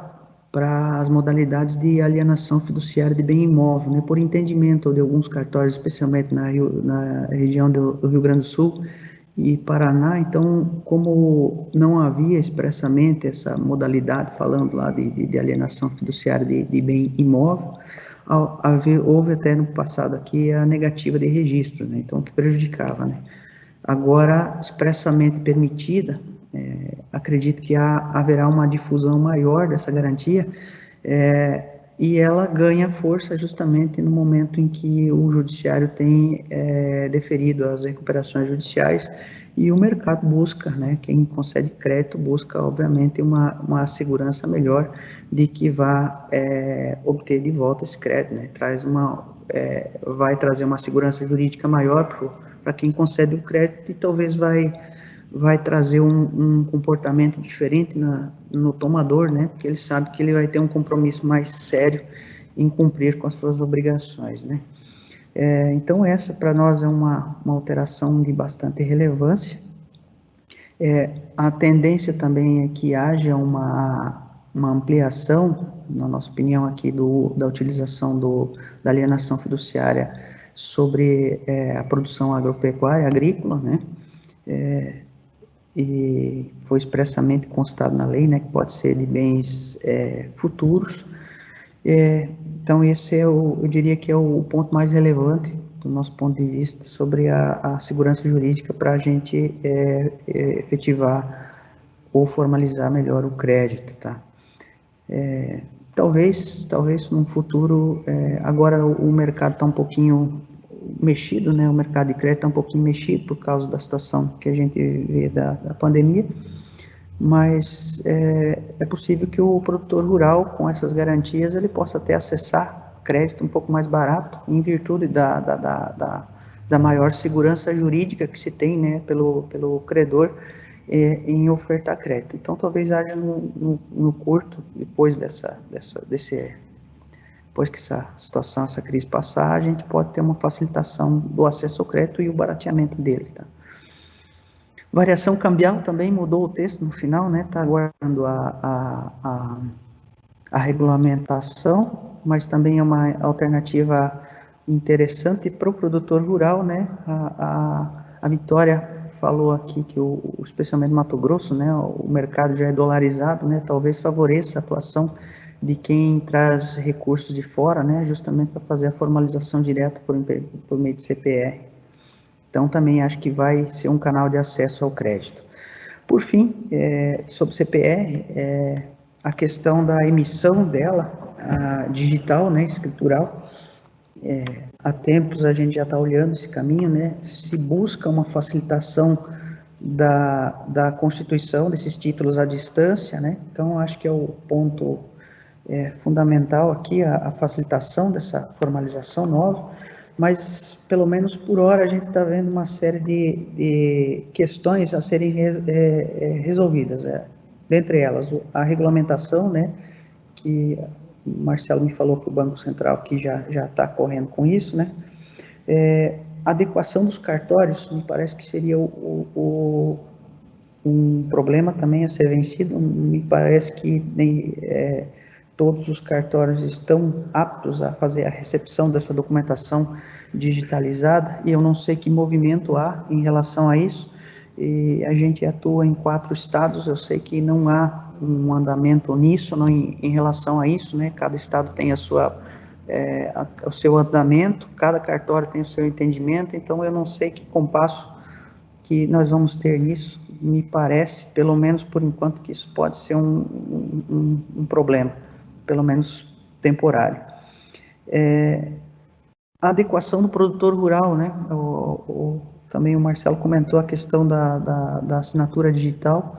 para as modalidades de alienação fiduciária de bem imóvel, né, por entendimento de alguns cartórios, especialmente na região do Rio Grande do Sul e Paraná. Então, como não havia expressamente essa modalidade, falando lá de alienação fiduciária de bem imóvel, houve até no passado aqui a negativa de registro, né, então que prejudicava, né. Agora, expressamente permitida, acredito que haverá uma difusão maior dessa garantia, e ela ganha força justamente no momento em que o judiciário tem deferido as recuperações judiciais e o mercado busca, né, quem concede crédito busca, obviamente, uma segurança melhor de que vai obter de volta esse crédito, né, vai trazer uma segurança jurídica maior para quem concede o crédito e talvez vai trazer um comportamento diferente no tomador, né, porque ele sabe que ele vai ter um compromisso mais sério em cumprir com as suas obrigações, né. Então, essa para nós é uma alteração de bastante relevância. A tendência também é que haja uma ampliação, na nossa opinião aqui, da utilização da alienação fiduciária sobre a produção agropecuária, agrícola, né, e foi expressamente constado na lei, né, que pode ser de bens futuros. Então, esse eu diria que é o ponto mais relevante do nosso ponto de vista sobre a segurança jurídica para a gente efetivar ou formalizar melhor o crédito, tá? Talvez num futuro, agora o mercado está um pouquinho mexido, né? O mercado de crédito está um pouquinho mexido por causa da situação que a gente vê da pandemia, mas é possível que o produtor rural, com essas garantias, ele possa até acessar crédito um pouco mais barato, em virtude da maior segurança jurídica que se tem, né, pelo credor em ofertar crédito. Então, talvez haja no curto, depois depois que essa situação, essa crise passar, a gente pode ter uma facilitação do acesso ao crédito e o barateamento dele, tá? Variação cambial também mudou o texto no final, né? Está aguardando a regulamentação, mas também é uma alternativa interessante para o produtor rural, né? A Vitória falou aqui que especialmente no Mato Grosso, né? O mercado já é dolarizado, né? Talvez favoreça a atuação de quem traz recursos de fora, né? Justamente para fazer a formalização direta por meio de CPR. Então, também acho que vai ser um canal de acesso ao crédito. Por fim, sobre CPR, a questão da emissão dela, digital, né, escritural, há tempos a gente já está olhando esse caminho, né, se busca uma facilitação da constituição desses títulos à distância, né, então acho que é o ponto fundamental aqui, a facilitação dessa formalização nova, mas pelo menos por hora a gente está vendo uma série de questões a serem resolvidas. Dentre elas, a regulamentação, né, que o Marcelo me falou que o Banco Central aqui já está correndo com isso, né, adequação dos cartórios, me parece que seria um problema também a ser vencido, me parece que todos os cartórios estão aptos a fazer a recepção dessa documentação digitalizada, e eu não sei que movimento há em relação a isso, e a gente atua em 4 estados, eu sei que não há um andamento nisso, não, em relação a isso, né, cada estado tem o seu andamento, cada cartório tem o seu entendimento, então eu não sei que compasso que nós vamos ter nisso, me parece, pelo menos por enquanto, que isso pode ser um problema, pelo menos temporário. A adequação do produtor rural, né? Também o Marcelo comentou a questão da assinatura digital.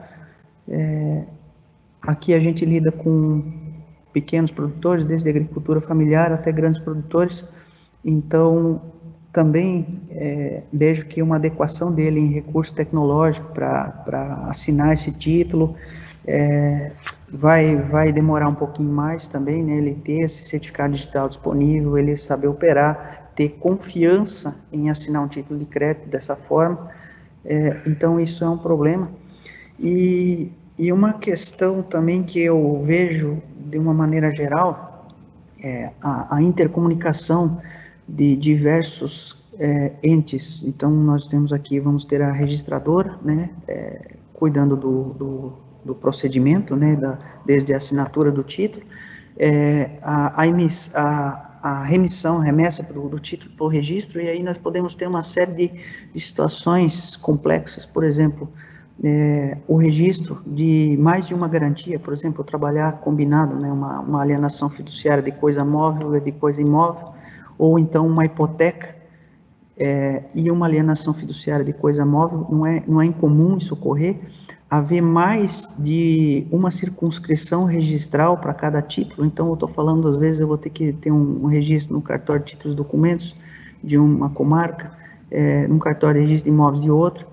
Aqui a gente lida com pequenos produtores, desde a agricultura familiar até grandes produtores, então também vejo que uma adequação dele em recurso tecnológico para assinar esse título vai demorar um pouquinho mais também, né? Ele ter esse certificado digital disponível, ele saber operar, ter confiança em assinar um título de crédito dessa forma, então isso é um problema. E uma questão também que eu vejo de uma maneira geral é a intercomunicação de diversos entes. Então nós temos aqui, vamos ter a registradora, né, cuidando do procedimento, né, desde a assinatura do título, a remessa do título para o registro, e aí nós podemos ter uma série de situações complexas, por exemplo, o registro de mais de uma garantia, por exemplo, trabalhar combinado, né, uma alienação fiduciária de coisa móvel e de coisa imóvel, ou então uma hipoteca e uma alienação fiduciária de coisa móvel, não é incomum isso ocorrer, haver mais de uma circunscrição registral para cada título. Então eu estou falando, às vezes eu vou ter que ter um registro no cartório de títulos e documentos de uma comarca, num cartório de registro de imóveis de outra,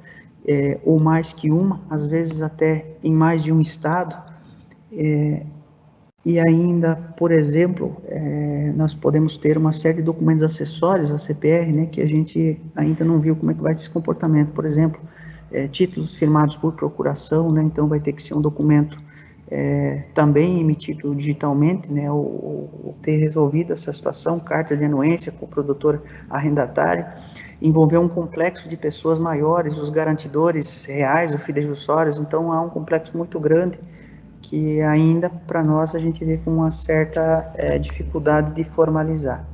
ou mais que uma, às vezes até em mais de um estado, e ainda, por exemplo, nós podemos ter uma série de documentos acessórios à CPR, né, que a gente ainda não viu como é que vai ser esse comportamento. Por exemplo, títulos firmados por procuração, né, então vai ter que ser um documento também emitido digitalmente, né, ou ter resolvido essa situação, carta de anuência com o produtor arrendatário, envolver um complexo de pessoas maiores, os garantidores reais, os fidejussórios, então há um complexo muito grande que ainda, para nós, a gente vê com uma certa dificuldade de formalizar.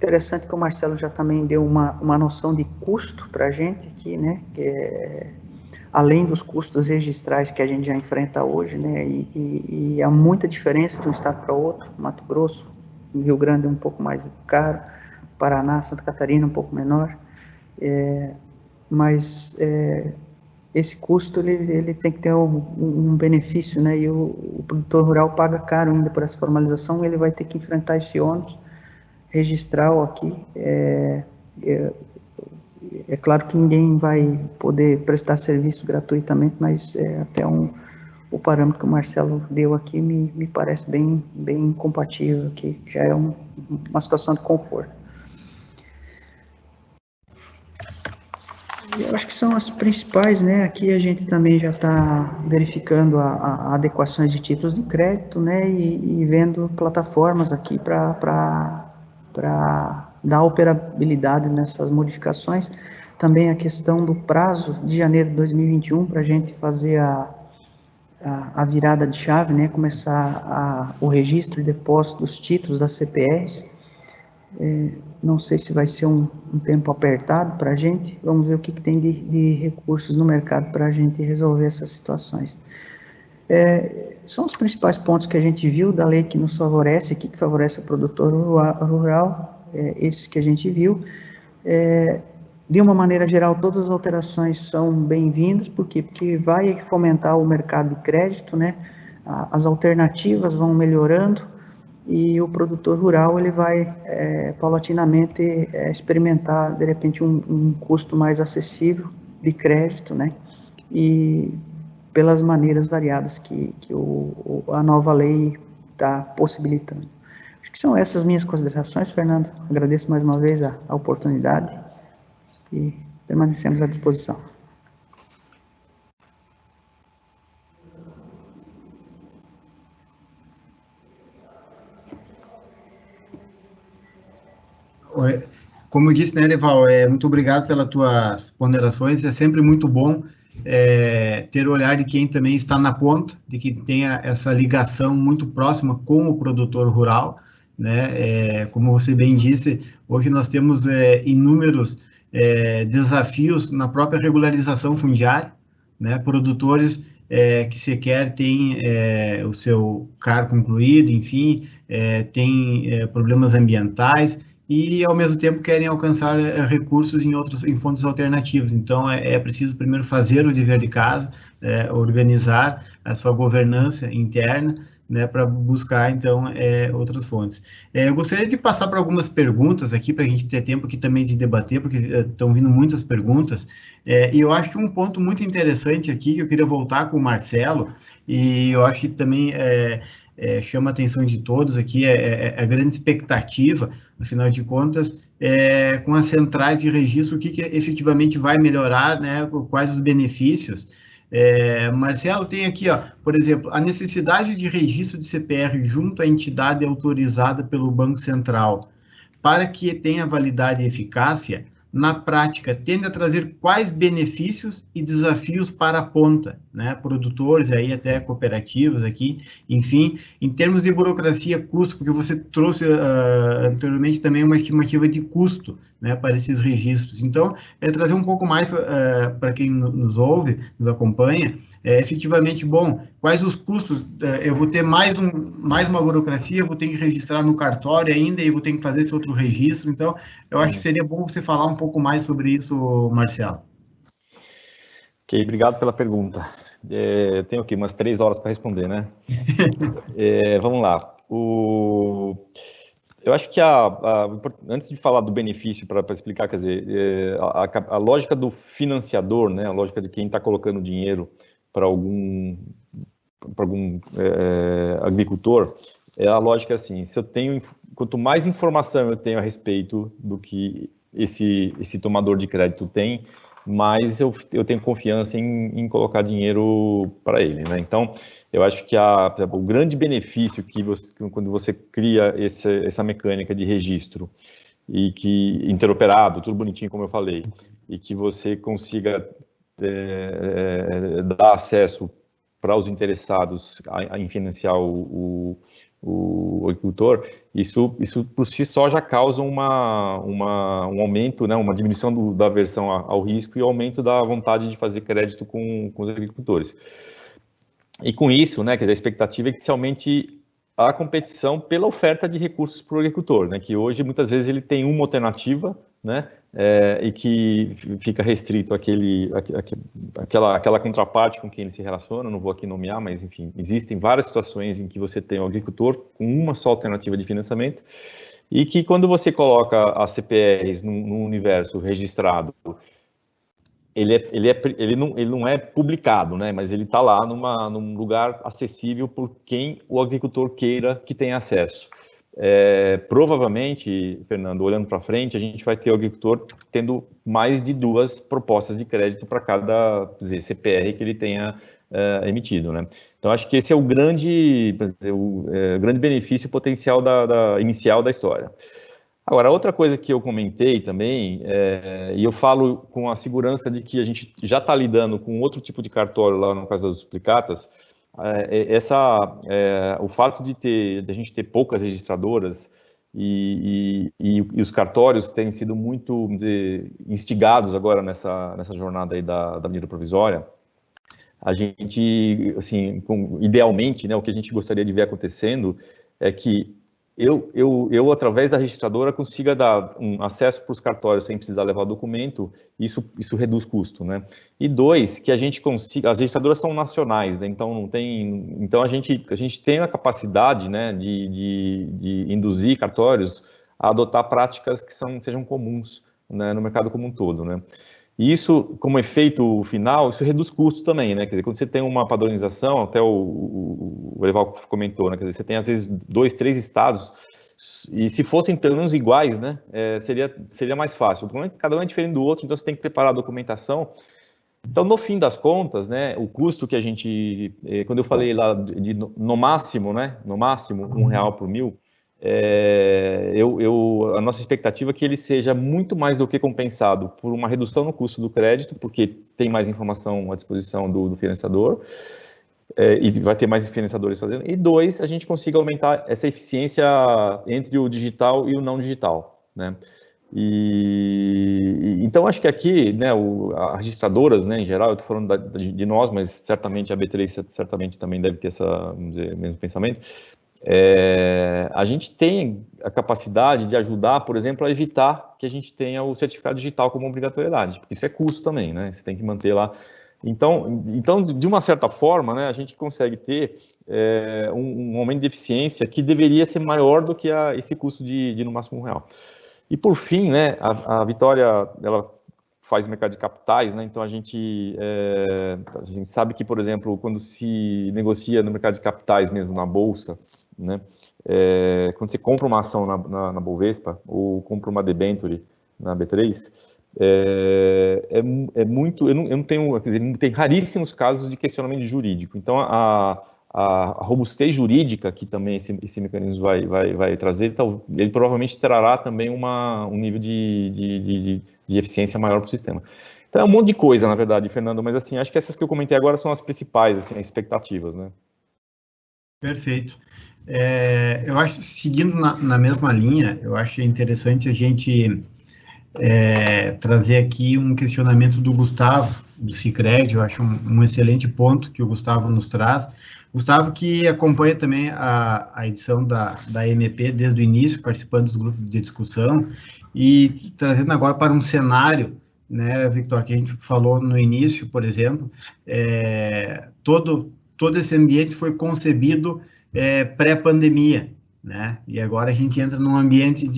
Interessante que o Marcelo já também deu uma noção de custo para a gente aqui, né, que além dos custos registrais que a gente já enfrenta hoje, né, e há muita diferença de um estado para outro. Mato Grosso, Rio Grande é um pouco mais caro, Paraná, Santa Catarina um pouco menor, mas esse custo ele tem que ter um benefício, né, e o produtor rural paga caro ainda por essa formalização, ele vai ter que enfrentar esse ônus registral aqui. É claro que ninguém vai poder prestar serviço gratuitamente, mas até o parâmetro que o Marcelo deu aqui me parece bem compatível, que já é uma situação de conforto. Eu acho que são as principais, né? Aqui a gente também já está verificando a adequações de títulos de crédito, né? E vendo plataformas aqui para dar operabilidade nessas modificações. Também a questão do prazo de janeiro de 2021 para a gente fazer a virada de chave, né? Começar o registro e depósito dos títulos das CPRs. Não sei se vai ser um tempo apertado para a gente, vamos ver o que tem de recursos no mercado para a gente resolver essas situações. São os principais pontos que a gente viu da lei que nos favorece, que favorece o produtor rural, esses que a gente viu. De uma maneira geral, todas as alterações são bem-vindas, porque vai fomentar o mercado de crédito, né? As alternativas vão melhorando, e o produtor rural ele vai paulatinamente experimentar de repente um custo mais acessível de crédito, né? E pelas maneiras variadas que a nova lei está possibilitando. Acho que são essas minhas considerações, Fernando. Agradeço mais uma vez a oportunidade e permanecemos à disposição. Como eu disse, né, Leval, muito obrigado pelas tuas ponderações, é sempre muito bom ter o olhar de quem também está na ponta, de quem tenha essa ligação muito próxima com o produtor rural, né, como você bem disse, hoje nós temos inúmeros desafios na própria regularização fundiária, né, produtores que sequer têm o seu CAR concluído, enfim, têm problemas ambientais, e ao mesmo tempo querem alcançar recursos em fontes alternativas. Então é preciso primeiro fazer o dever de casa, organizar a sua governança interna, né, para buscar então outras fontes. Eu gostaria de passar por algumas perguntas aqui para a gente ter tempo aqui também de debater, porque estão vindo muitas perguntas, e eu acho que um ponto muito interessante aqui que eu queria voltar com o Marcelo, e eu acho que também chama a atenção de todos aqui, a grande expectativa, afinal de contas, com as centrais de registro, o que efetivamente vai melhorar, né, quais os benefícios. Marcelo, tem aqui, ó, por exemplo, a necessidade de registro de CPR junto à entidade autorizada pelo Banco Central, para que tenha validade e eficácia, na prática, tende a trazer quais benefícios e desafios para a ponta, né? Produtores, aí até cooperativas aqui, enfim, em termos de burocracia, custo, porque você trouxe anteriormente também uma estimativa de custo, né, para esses registros. Então, trazer um pouco mais para quem nos ouve, nos acompanha, efetivamente, bom, quais os custos, eu vou ter mais uma burocracia, eu vou ter que registrar no cartório ainda, e vou ter que fazer esse outro registro, então, eu acho que seria bom você falar um pouco mais sobre isso, Marcelo. Ok, obrigado pela pergunta. Tenho aqui umas 3 horas para responder, né? Vamos lá. Eu acho que antes de falar do benefício, para explicar, quer dizer, a lógica do financiador, né, a lógica de quem está colocando dinheiro para algum agricultor, é a lógica assim: quanto mais informação eu tenho a respeito do que esse tomador de crédito tem, mais eu tenho confiança em colocar dinheiro para ele, né? Então, eu acho que o grande benefício quando você cria essa mecânica de registro e que interoperado, tudo bonitinho como eu falei, e que você consiga dar acesso para os interessados em financiar o agricultor, isso por si só já causa um aumento, né, uma diminuição da aversão ao risco e aumento da vontade de fazer crédito com os agricultores. E com isso, né, quer dizer, a expectativa é que se aumente a competição pela oferta de recursos para o agricultor, né, que hoje muitas vezes ele tem uma alternativa, né, e que fica restrito aquela contraparte com quem ele se relaciona. Não vou aqui nomear, mas enfim, existem várias situações em que você tem um agricultor com uma só alternativa de financiamento e que quando você coloca as CPRs num universo registrado, ele não é publicado, né, mas ele está lá num lugar acessível por quem o agricultor queira que tenha acesso. provavelmente, Fernando, olhando para frente, a gente vai ter o agricultor tendo mais de 2 propostas de crédito para cada CPR que ele tenha emitido, né? Então, acho que esse é o grande benefício potencial inicial da história. Agora, outra coisa que eu comentei também, e eu falo com a segurança de que a gente já está lidando com outro tipo de cartório lá no caso das duplicatas, o fato de a gente ter poucas registradoras e os cartórios têm sido muito, vamos dizer, instigados agora nessa jornada aí da medida provisória, a gente, assim, idealmente, né, o que a gente gostaria de ver acontecendo é que eu através da registradora, consiga dar um acesso para os cartórios sem precisar levar o documento, isso reduz custo, né? E 2, que a gente consiga, as registradoras são nacionais, né? Então a gente tem a capacidade, né, de induzir cartórios a adotar práticas que sejam comuns, né, no mercado como um todo, né? E isso, como efeito final, isso reduz custos também, né? Quer dizer, quando você tem uma padronização, até o Eval comentou, né? Quer dizer, você tem às vezes 2, 3 estados, e se fossem pelo menos iguais, né? Seria mais fácil. O problema é que cada um é diferente do outro, então você tem que preparar a documentação. Então, no fim das contas, né? O custo que a gente, quando eu falei lá no máximo, né? No máximo, R$1 por 1.000, a nossa expectativa é que ele seja muito mais do que compensado por uma redução no custo do crédito, porque tem mais informação à disposição do financiador, e vai ter mais financiadores fazendo, e 2, a gente consiga aumentar essa eficiência entre o digital e o não digital, né? Então, acho que aqui, né, as registradoras, né, em geral, eu estou falando de nós, mas certamente a B3 certamente também deve ter vamos dizer, mesmo pensamento. A gente tem a capacidade de ajudar, por exemplo, a evitar que a gente tenha o certificado digital como obrigatoriedade, porque isso é custo também, né? Você tem que manter lá. Então, de uma certa forma, né, a gente consegue ter um aumento de eficiência que deveria ser maior do que esse custo de no máximo R$1. E por fim, né, a Vitória, ela faz mercado de capitais, né? Então a gente sabe que, por exemplo, quando se negocia no mercado de capitais mesmo na bolsa, né? Quando você compra uma ação na Bovespa ou compra uma debenture na B3, é muito, eu não tenho, quer dizer, tem raríssimos casos de questionamento jurídico. Então a robustez jurídica que também esse mecanismo vai trazer, então, ele provavelmente trará também um nível de eficiência maior para o sistema. Então é um monte de coisa, na verdade, Fernando, mas assim, acho que essas que eu comentei agora são as principais, assim, expectativas, né? Perfeito. Eu acho, seguindo na mesma linha, eu acho interessante a gente trazer aqui um questionamento do Gustavo, do Sicredi. Eu acho um excelente ponto que o Gustavo nos traz. Gustavo, que acompanha também a edição da MP desde o início, participando dos grupos de discussão, e trazendo agora para um cenário, né, Victor, que a gente falou no início, por exemplo, todo esse ambiente foi concebido pré-pandemia, né, e agora a gente entra num ambiente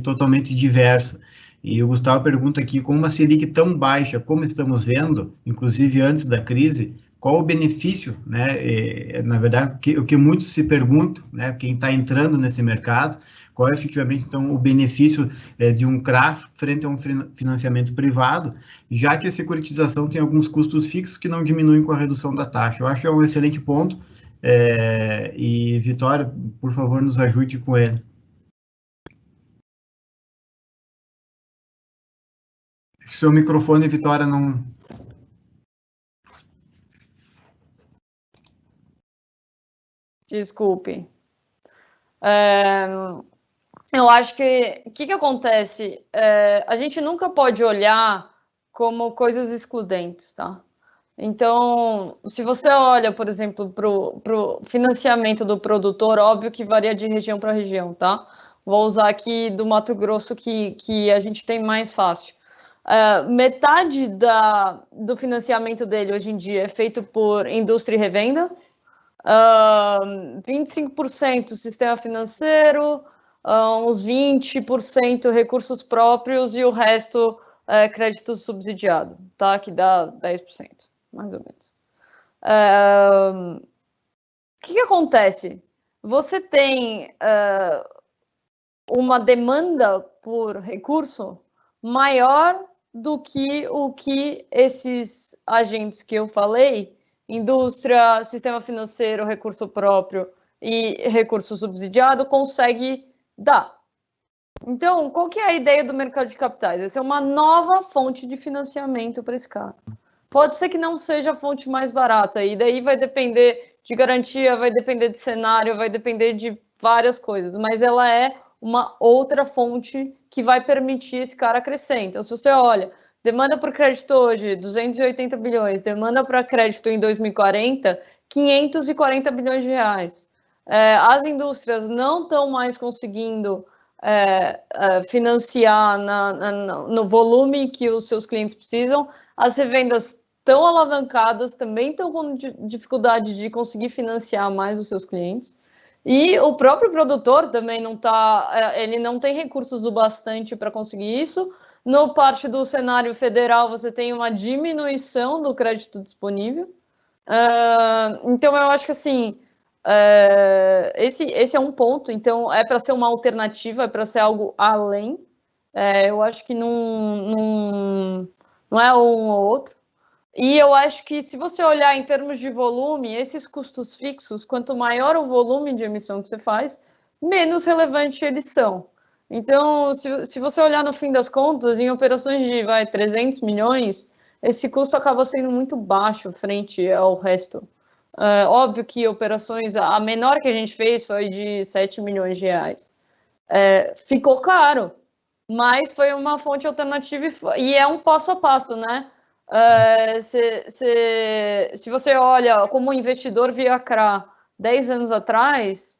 totalmente diverso. E o Gustavo pergunta aqui, com uma Selic tão baixa como estamos vendo, inclusive antes da crise, qual o benefício, né? Na verdade, o que muitos se perguntam, né? Quem está entrando nesse mercado, qual é efetivamente, então, o benefício de um CRA frente a um financiamento privado, já que a securitização tem alguns custos fixos que não diminuem com a redução da taxa. Eu acho que é um excelente ponto, e, Vitória, por favor, nos ajude com ele. Seu microfone, Vitória, não... Desculpe. Eu acho que o que acontece? A gente nunca pode olhar como coisas excludentes, tá? Então, se você olha, por exemplo, para o financiamento do produtor, óbvio que varia de região para região, tá? Vou usar aqui do Mato Grosso, que a gente tem mais fácil. Metade do financiamento dele hoje em dia é feito por indústria e revenda, 25% sistema financeiro, uns 20% recursos próprios e o resto crédito subsidiado, tá? Que dá 10%, mais ou menos. O que acontece? você tem uma demanda por recurso maior do que o que esses agentes que eu falei, indústria, sistema financeiro, recurso próprio e recurso subsidiado, consegue dar. Então, qual que é a ideia do mercado de capitais? Essa é uma nova fonte de financiamento para esse cara. Pode ser que não seja a fonte mais barata, e daí vai depender de garantia, vai depender de cenário, vai depender de várias coisas, mas ela é uma outra fonte que vai permitir esse cara crescer. Então, se você olha, demanda por crédito hoje, 280 bilhões, demanda para crédito em 2040, 540 bilhões de reais. As indústrias não estão mais conseguindo financiar no volume que os seus clientes precisam, as revendas estão alavancadas, também estão com dificuldade de conseguir financiar mais os seus clientes, e o próprio produtor também ele não tem recursos o bastante para conseguir isso. No parte do cenário federal, você tem uma diminuição do crédito disponível. Então, eu acho que assim, esse é um ponto. Então, é para ser uma alternativa, é para ser algo além. Eu acho que não é um ou outro. E eu acho que, se você olhar em termos de volume, esses custos fixos, quanto maior o volume de emissão que você faz, menos relevante eles são. Então, se você olhar no fim das contas, em operações de 300 milhões, esse custo acaba sendo muito baixo frente ao resto. Óbvio que operações, a menor que a gente fez foi de 7 milhões de reais. Ficou caro, mas foi uma fonte alternativa e é um passo a passo, né? Se você olha como o investidor via CRA 10 anos atrás,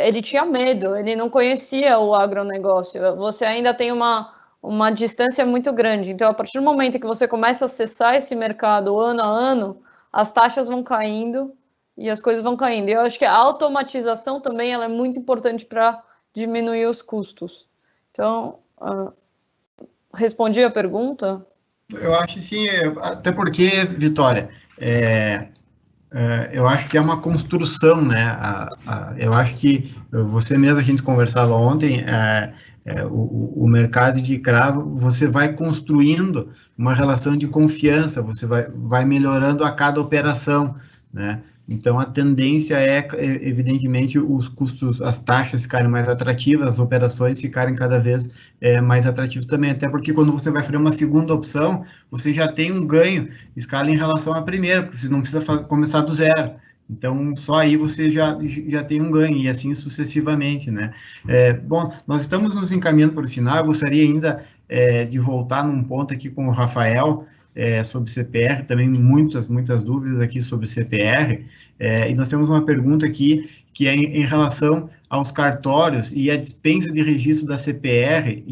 ele tinha medo, ele não conhecia o agronegócio, você ainda tem uma distância muito grande. Então, a partir do momento que você começa a acessar esse mercado ano a ano, as taxas vão caindo e as coisas vão caindo. E eu acho que a automatização também ela é muito importante para diminuir os custos. Então, respondi a pergunta? Eu acho que sim, até porque, Vitória, eu acho que é uma construção, né? Eu acho que você mesmo, a gente conversava ontem, o mercado de cravo, você vai construindo uma relação de confiança, você vai melhorando a cada operação, né? Então, a tendência é, evidentemente, os custos, as taxas ficarem mais atrativas, as operações ficarem cada vez mais atrativas também, até porque quando você vai fazer uma segunda opção, você já tem um ganho escala em relação à primeira, porque você não precisa começar do zero. Então, só aí você já tem um ganho, e assim sucessivamente, né? Bom, nós estamos nos encaminhando para o final, eu gostaria ainda de voltar num ponto aqui com o Rafael, sobre CPR, também muitas dúvidas aqui sobre CPR, e nós temos uma pergunta aqui, que é em relação aos cartórios e a dispensa de registro da CPR,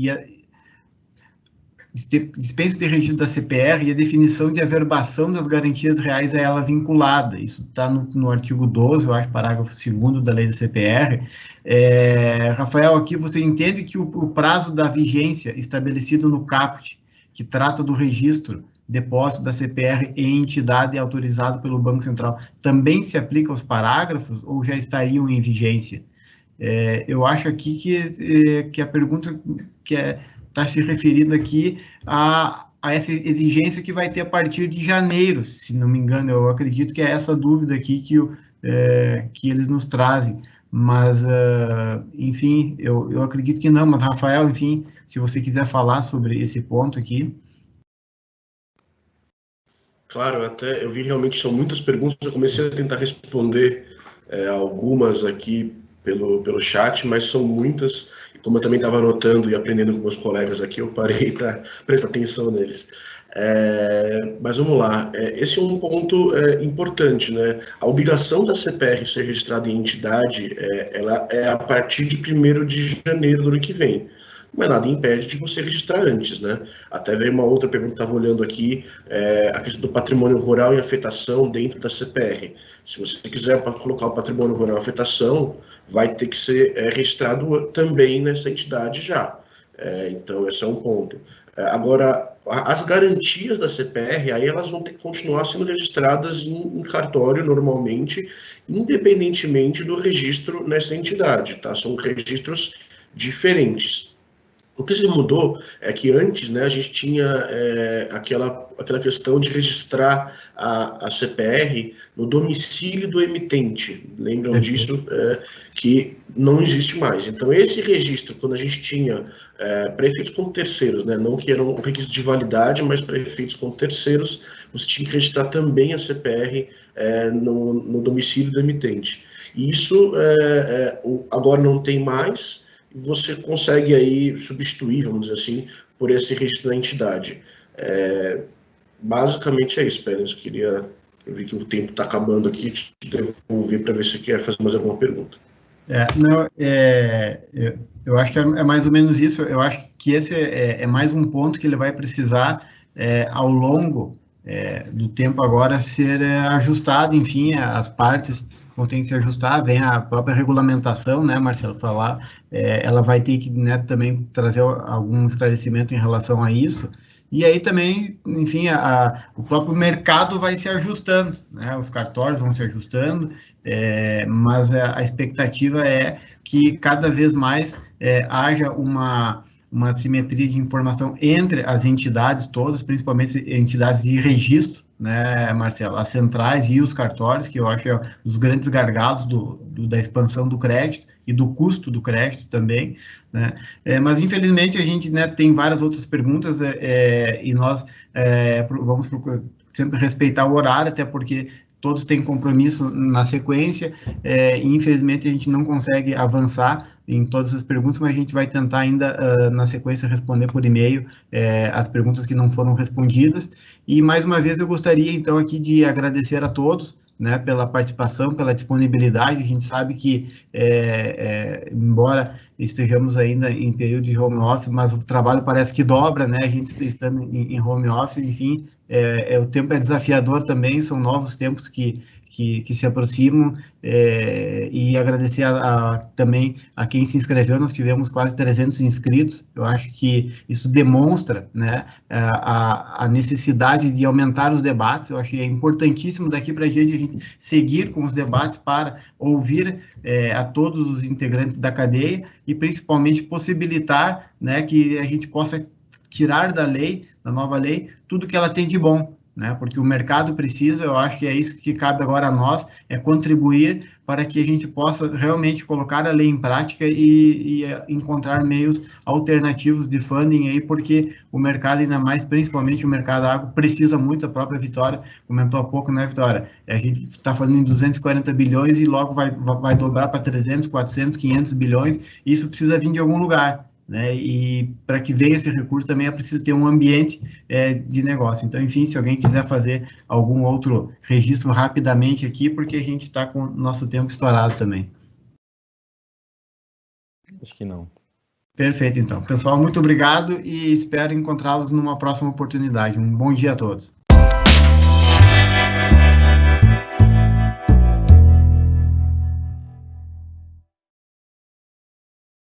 dispensa de registro da CPR e a definição de averbação das garantias reais a ela vinculada. Isso está no artigo 12, eu acho, parágrafo 2º da lei da CPR. Rafael, aqui você entende que o prazo da vigência estabelecido no caput, que trata do registro depósito da CPR em entidade autorizado pelo Banco Central, também se aplica aos parágrafos ou já estariam em vigência? Eu acho aqui que a pergunta que está se referindo aqui a essa exigência que vai ter a partir de janeiro, se não me engano, eu acredito que é essa dúvida aqui que eles nos trazem, mas, enfim, eu acredito que não, mas, Rafael, enfim, se você quiser falar sobre esse ponto aqui. Claro, eu vi realmente são muitas perguntas, eu comecei a tentar responder algumas aqui pelo chat, mas são muitas, e como eu também estava anotando e aprendendo com meus colegas aqui, eu parei para prestar atenção neles. Mas vamos lá, esse é um ponto importante, né? A obrigação da CPR ser registrada em entidade, ela é a partir de 1º de janeiro do ano que vem. Mas nada impede de você registrar antes, né? Até veio uma outra pergunta que estava olhando aqui, a questão do patrimônio rural em afetação dentro da CPR. Se você quiser colocar o patrimônio rural em afetação, vai ter que ser registrado também nessa entidade já. Então, esse é um ponto. Agora, as garantias da CPR, aí elas vão ter que continuar sendo registradas em cartório normalmente, independentemente do registro nessa entidade, tá? São registros diferentes. O que se mudou é que antes, né, a gente tinha aquela questão de registrar a CPR no domicílio do emitente. Lembram disso? Que não existe mais. Então, esse registro, quando a gente tinha para efeitos como terceiros, né, não que eram requisitos de validade, mas para efeitos como terceiros, você tinha que registrar também a CPR no domicílio do emitente. E isso agora não tem mais. Você consegue aí substituir, vamos dizer assim, por esse registro da entidade. Basicamente é isso, Pérez. Eu vi que o tempo está acabando aqui, te devolver para ver se você quer fazer mais alguma pergunta. Eu acho que é mais ou menos isso. Eu acho que esse é mais um ponto que ele vai precisar, ao longo do tempo agora, ser ajustado. Enfim, as partes vão ter que se ajustar, vem a própria regulamentação, né, Marcelo, falar, ela vai ter que, né, também trazer algum esclarecimento em relação a isso, e aí também, enfim, o próprio mercado vai se ajustando, né, os cartórios vão se ajustando, mas a expectativa é que cada vez mais haja uma simetria de informação entre as entidades todas, principalmente entidades de registro, né, Marcelo, as centrais e os cartórios, que eu acho que é um dos grandes gargalos da expansão do crédito e do custo do crédito também, né, mas infelizmente a gente, né, tem várias outras perguntas, e nós vamos procurar sempre respeitar o horário, até porque todos têm compromisso na sequência, e infelizmente a gente não consegue avançar em todas as perguntas, mas a gente vai tentar ainda, na sequência, responder por e-mail as perguntas que não foram respondidas. E, mais uma vez, eu gostaria, então, aqui de agradecer a todos, né, pela participação, pela disponibilidade. A gente sabe que, embora estejamos ainda em período de home office, mas o trabalho parece que dobra, né, a gente estando em home office, enfim, o tempo é desafiador também, são novos tempos que se aproximam, e agradecer também a quem se inscreveu. Nós tivemos quase 300 inscritos. Eu acho que isso demonstra, né, a necessidade de aumentar os debates. Eu acho que é importantíssimo daqui para a gente seguir com os debates para ouvir a todos os integrantes da cadeia e principalmente possibilitar, né, que a gente possa tirar da nova lei, tudo que ela tem de bom, né? Porque o mercado precisa. Eu acho que é isso que cabe agora a nós, é contribuir para que a gente possa realmente colocar a lei em prática e encontrar meios alternativos de funding aí, porque o mercado, ainda mais, principalmente o mercado agro, precisa muito. A própria Vitória comentou há pouco, né, Vitória? A gente está falando em 240 bilhões e logo vai dobrar para 300, 400, 500 bilhões, e isso precisa vir de algum lugar, né? E para que venha esse recurso também é preciso ter um ambiente de negócio. Então, enfim, se alguém quiser fazer algum outro registro rapidamente aqui, porque a gente está com o nosso tempo estourado também. Acho que não. Perfeito, então. Pessoal, muito obrigado e espero encontrá-los numa próxima oportunidade. Um bom dia a todos.